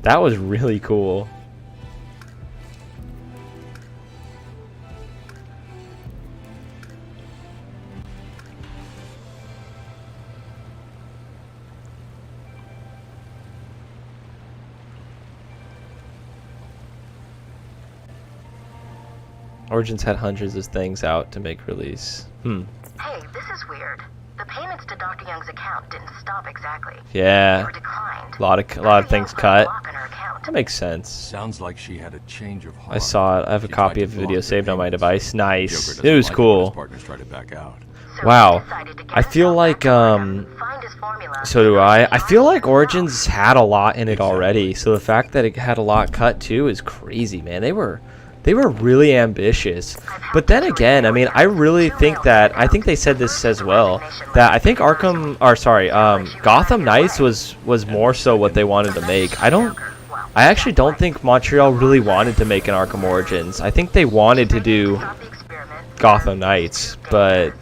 That was really cool. Origins had hundreds of things out to make release. Hey, this is weird. The payments to Dr. Young's account didn't stop exactly. Yeah. They were declined. A lot of things cut. That makes sense. Sounds like she had a change of heart. I saw it. I have a copy of the video saved on my device. Nice. It was cool. Partners tried to back out. Wow. I feel like so do I. I feel like Origins had a lot in it already. So the fact that it had a lot cut too is crazy, man. They were really ambitious. But then again, I mean, I really think that, I think they said this as well, that I think Gotham Knights was more so what they wanted to make. I actually don't think Montreal really wanted to make an Arkham Origins. I think they wanted to do Gotham Knights, but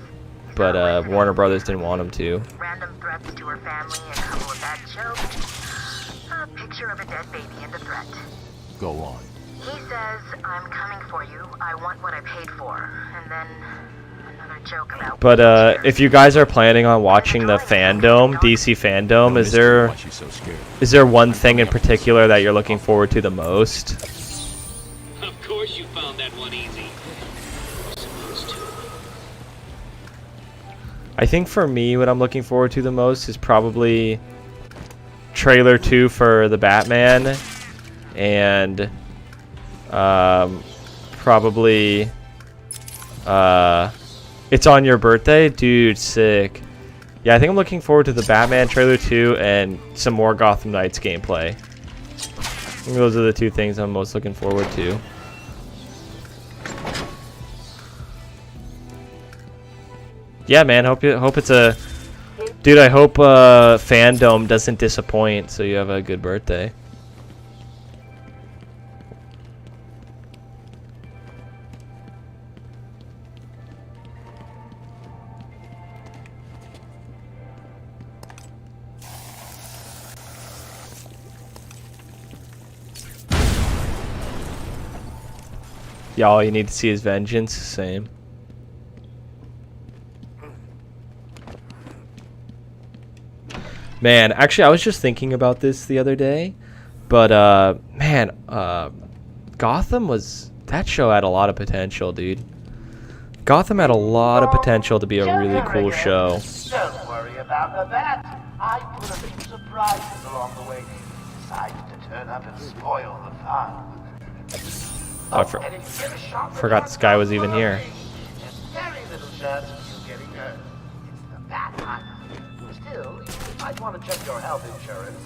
Warner Brothers didn't want them to. Random threats to her family, a couple of bad jokes, a picture of a dead baby in the threat. Go on. He says, I'm coming for you, I want what I paid for, and then another joke about... But if you guys are planning on watching the fandom, DC fandom, is there one thing in particular that you're looking forward to the most? Of course you found that one easy. Supposed to. I think for me, what I'm looking forward to the most is probably trailer 2 for the Batman, and probably It's on Your Birthday? Dude, sick. Yeah, I think I'm looking forward to the Batman trailer 2 and some more Gotham Knights gameplay. I think those are the two things I'm most looking forward to. Yeah, man, hope it's a... Dude, I hope fandom doesn't disappoint, so you have a good birthday. Yeah, all you need to see is vengeance. Same. Man, actually, I was just thinking about this the other day, but man, Gotham that show had a lot of potential, dude. Gotham had a lot of potential to be a really cool show. Don't worry about that. I put a few surprises along the way. Decided to turn up and spoil the fun. I forgot this guy was even here. Very little chance of you getting hurt. It's the Batman. Still, you can I'd want to check your health insurance.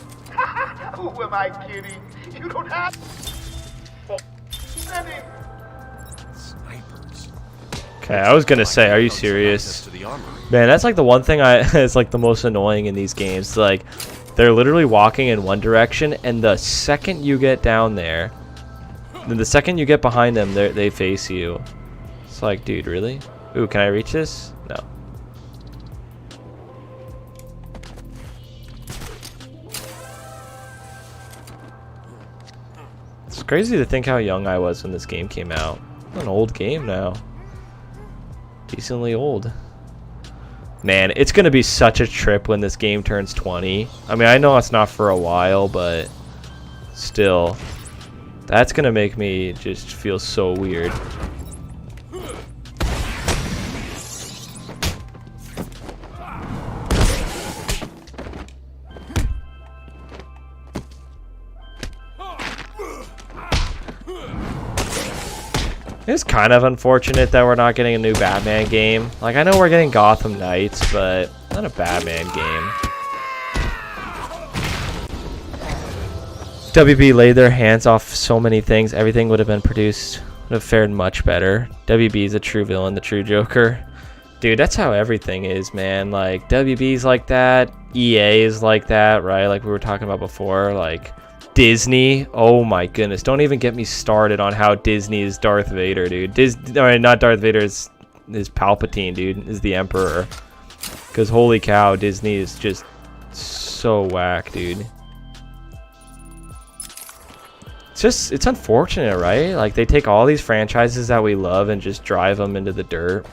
Who am I kidding? You don't have... Snipers. Okay, I was gonna say, are you serious? Man, that's like the one thing it's like the most annoying in these games. Like, they're literally walking in one direction, and the second you get down there, then the second you get behind them, they face you. It's like, dude, really? Ooh, can I reach this? No. It's crazy to think how young I was when this game came out. It's an old game now. Decently old. Man, it's gonna be such a trip when this game turns 20. I mean, I know it's not for a while, but still, that's gonna make me just feel so weird. It's kind of unfortunate that we're not getting a new Batman game. Like, I know we're getting Gotham Knights, but not a Batman game. WB laid their hands off so many things. Everything would have been produced, would have fared much better. WB is a true villain, the true Joker. Dude, that's how everything is, man. Like, WB's like that. EA is like that, right? Like we were talking about before. Like, Disney, oh my goodness, don't even get me started on how Disney is Darth Vader, dude. Not Darth Vader, is Palpatine, dude, is the Emperor. Because holy cow, Disney is just so whack, dude. It's unfortunate, right? Like, they take all these franchises that we love and just drive them into the dirt.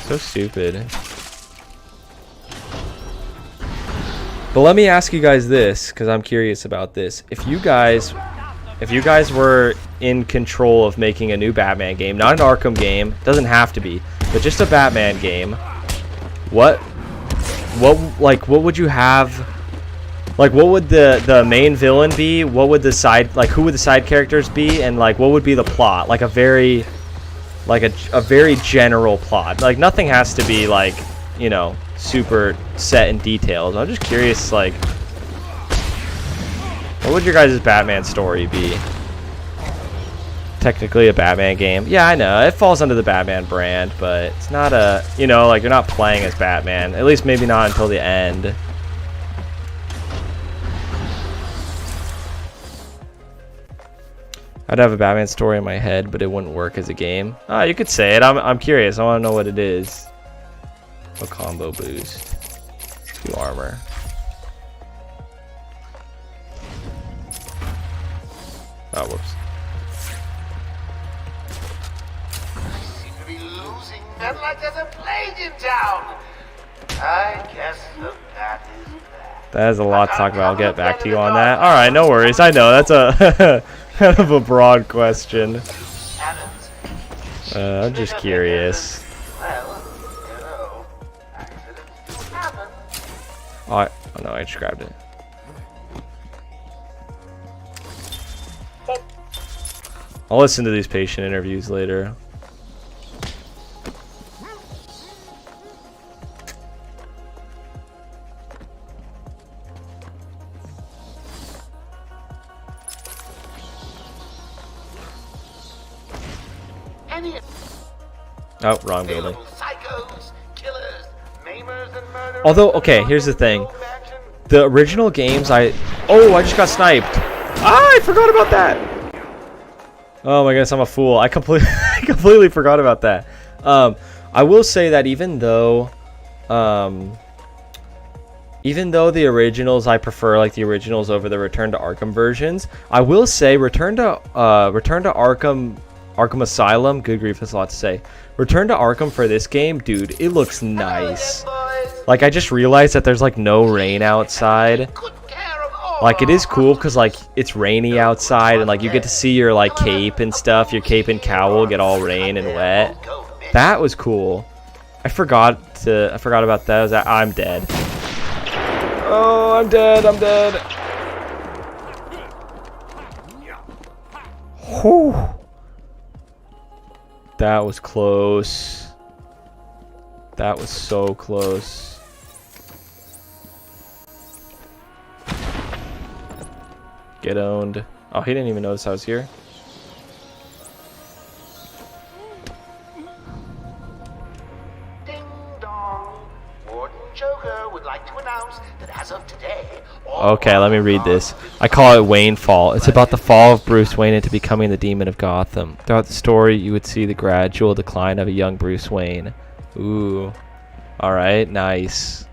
So stupid. But let me ask you guys this, because I'm curious about this. If you guys were in control of making a new Batman game, not an Arkham game, doesn't have to be, but just a Batman game, what would you have? Like, what would the main villain be? What would the side, like, who would the side characters be? And like, what would be the plot? Like a very general plot. Like, nothing has to be like, you know, super set in details. I'm just curious, like, what would your guys' Batman story be? Technically a Batman game. Yeah, I know, it falls under the Batman brand, but it's not a, you know, like, you're not playing as Batman. At least maybe not until the end. I'd have a Batman story in my head, but it wouldn't work as a game. Ah, you could say it. I'm curious. I want to know what it is. A combo boost. 2 armor. Oh, whoops. I seem to be losing men like there's a plague in town. I guess the bat is back. That has a lot to talk about. I'll get back to you on that. Alright, no worries. I know, that's a kind of a broad question. I'm just curious. Oh no, I just grabbed it. I'll listen to these patient interviews later. Oh, wrong building. Although, okay, here's the thing. The original games, I just got sniped. Ah, I forgot about that. Oh my goodness, I'm a fool. I completely forgot about that. I will say that even though the originals, I prefer like the originals over the Return to Arkham versions, I will say Return to Arkham Asylum, good grief, that's a lot to say. Return to Arkham for this game, dude, it looks nice. Like, I just realized that there's like no rain outside. Like, it is cool because like it's rainy outside and like you get to see your like cape and stuff, your cape and cowl get all rain and wet. That was cool. I forgot about that. I'm dead. Oh, I'm dead. Whew. That was close. That was so close. Get owned. Oh, he didn't even notice I was here. Ding dong. Warden Joker would like to announce that as of today, Okay, let me read this. I call it Wayne Fall. It's about the fall of Bruce Wayne into becoming the Demon of Gotham. Throughout the story, you would see the gradual decline of a young Bruce Wayne. Ooh. Alright, nice.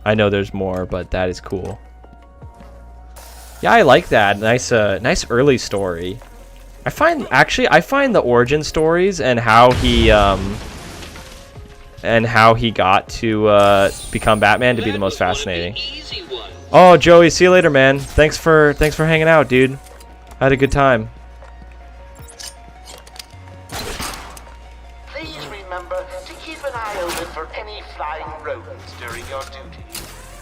I know there's more, but that is cool. Yeah, I like that. Nice early story. I find the origin stories and how he got to become Batman to be the most fascinating. Oh, Joey, see you later, man. Thanks for hanging out, dude. I had a good time. please remember to keep an eye open for any flying rodents during your duty.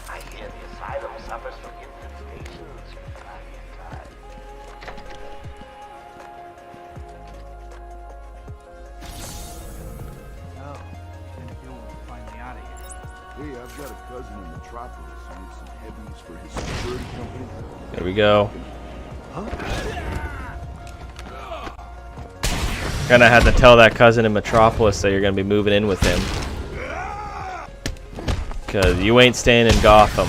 I hear the asylum suffers from infestations from time to time. Oh, didn't feel we were finally out of here. Hey, I've got a cousin in Metropolis who needs some heavies for his security company. There we go. Gonna have to tell that cousin in Metropolis that you're gonna be moving in with him. Cause you ain't staying in Gotham.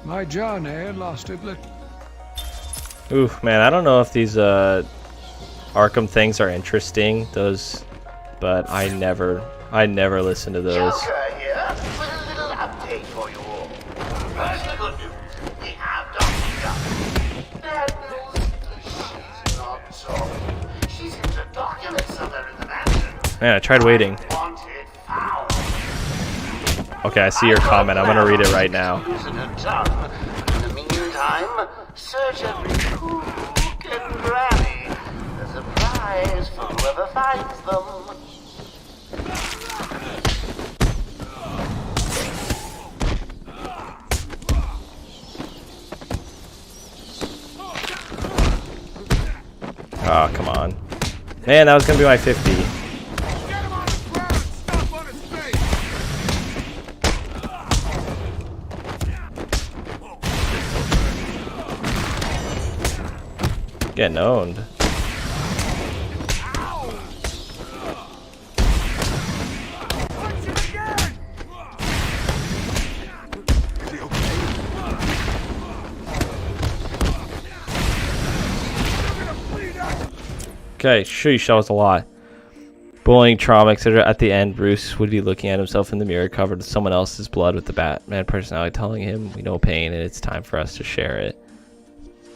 My journey lasted little. Oof, man, I don't know if these Arkham things are interesting, those, but I never listen to those. Joker here with a little update for you all. First, the good news. We have Dr. Young. Bad news, she's not talking. She's in the documents somewhere in the mansion. Man, I tried waiting. Wanted foul. Okay, I see your comment. I'm gonna read it right now. Using her tongue. In the meantime, search every nook and cranny. There's a prize for whoever finds them. Oh, come on. Man, that was gonna be my 50. Getting owned. Okay, sheesh, that was a lot. Bullying, trauma, etc. At the end, Bruce would be looking at himself in the mirror covered with someone else's blood with the Batman personality telling him we know pain and it's time for us to share it.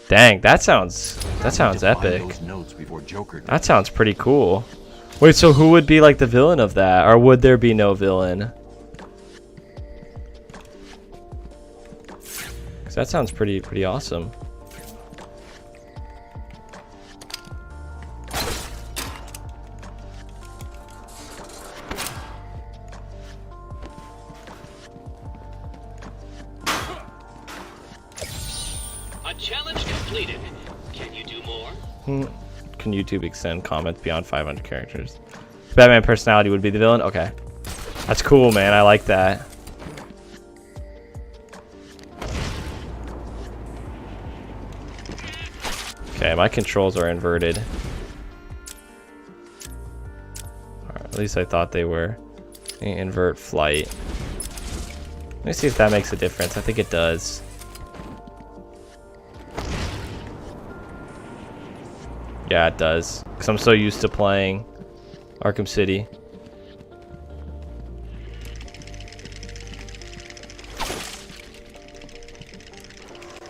Dang, that sounds epic. That sounds pretty cool. Wait, so who would be like the villain of that? Or would there be no villain? Cause that sounds pretty awesome. Challenge completed. Can you do more? Can YouTube extend comments beyond 500 characters? Batman personality would be the villain? Okay. That's cool, man. I like that. Okay, my controls are inverted. Alright, at least I thought they were. Invert flight. Let me see if that makes a difference. I think it does. Yeah, it does. Because I'm so used to playing Arkham City.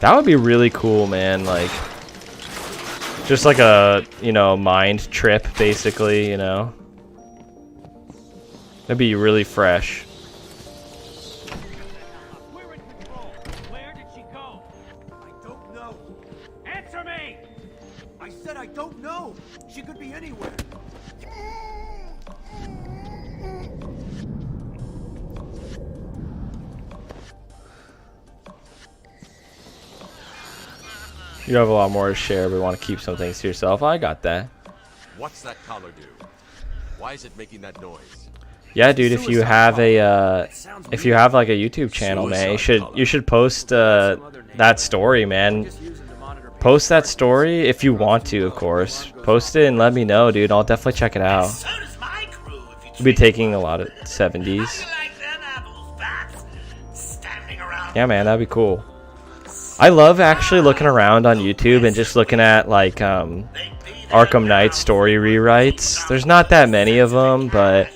That would be really cool, man. Like, just like a, you know, mind trip, basically, you know. That'd be really fresh. Answer me! I said I don't know. She could be anywhere. You have a lot more to share, but want to keep some things to yourself. I got that. What's that collar do? Why is it making that noise? Yeah, dude. If you have a like a YouTube channel, man, you should post that story, man. Post that story if you want to, of course. Post it and let me know, dude. I'll definitely check it out. We'll be taking a lot of 70s. Yeah, man, that'd be cool. I love actually looking around on YouTube and just looking at like Arkham Knight story rewrites. There's not that many of them, but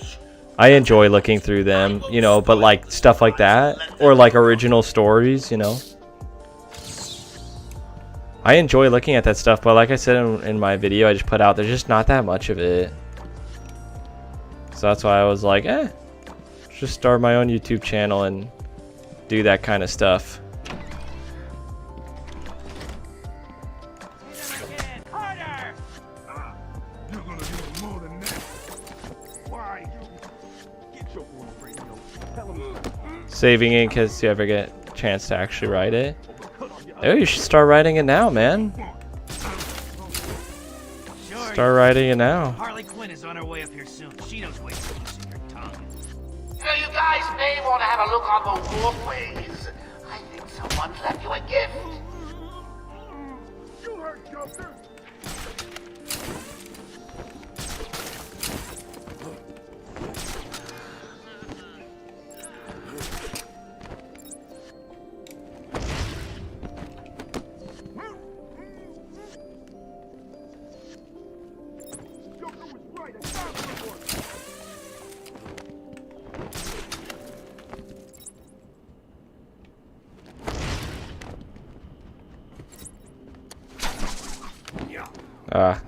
I enjoy looking through them, you know, but like stuff like that or like original stories, you know. I enjoy looking at that stuff, but like I said in my video I just put out, there's just not that much of it. So that's why I was like, just start my own YouTube channel and do that kind of stuff. Saving it in case you ever get a chance to actually write it. Oh, you should start writing it now, man. Start writing it now. Harley Quinn is on her way up here soon. She knows ways to loosen your tongue. You guys may want to have a look on the walkways. I think someone's left you a gift. You heard Joker.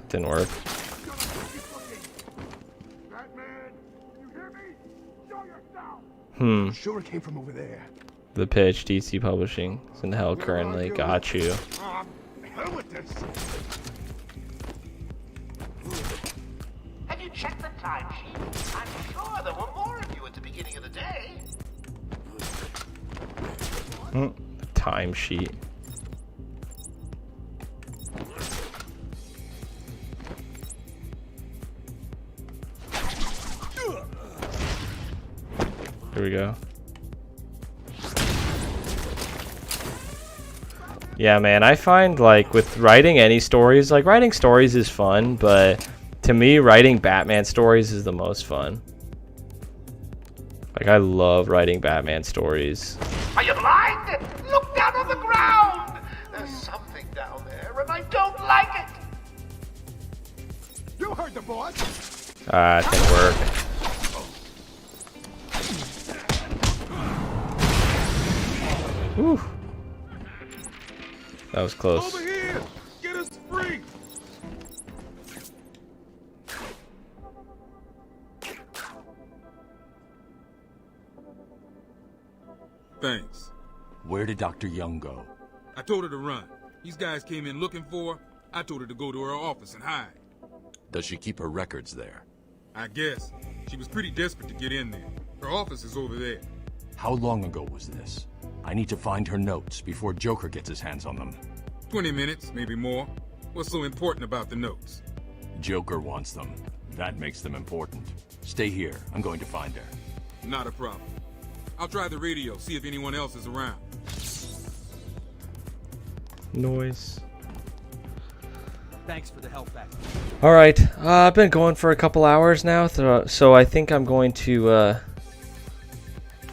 Didn't work. Sure it came from over there. The pitch, DC Publishing. It's in hell currently. Got you. Hell with this. Have you checked the timesheet? I'm sure there were more of you at the beginning of the day. Timesheet. Here we go. Yeah, man, I find like with writing any stories, like writing stories is fun, but to me, writing Batman stories is the most fun. Like, I love writing Batman stories. Are you blind? Look down on the ground. There's something down there, and I don't like it. You heard the boss. It didn't work. Whew. That was close. Over here! Get us free! Thanks. Where did Dr. Young go? I told her to run. These guys came in looking for her. I told her to go to her office and hide. Does she keep her records there? I guess. She was pretty desperate to get in there. Her office is over there. How long ago was this? I need to find her notes before Joker gets his hands on them. 20 minutes, maybe more. What's so important about the notes? Joker wants them. That makes them important. Stay here. I'm going to find her. Not a problem. I'll try the radio, see if anyone else is around. Noise. Thanks for the help back. All right, I've been going for a couple hours now, so I think I'm going to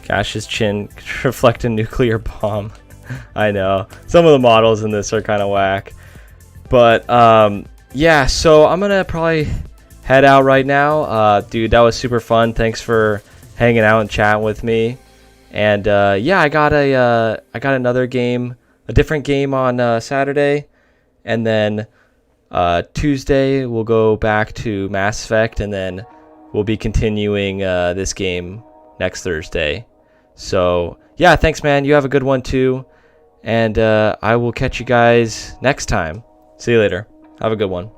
Cash's chin reflect a nuclear bomb. I know some of the models in this are kind of whack, but yeah. So I'm gonna probably head out right now, dude. That was super fun. Thanks for hanging out and chatting with me. And yeah, I got another game, a different game on Saturday, and then Tuesday we'll go back to Mass Effect, and then we'll be continuing this game next Thursday. So yeah, thanks, man. You have a good one too, and I will catch you guys next time. See you later. Have a good one.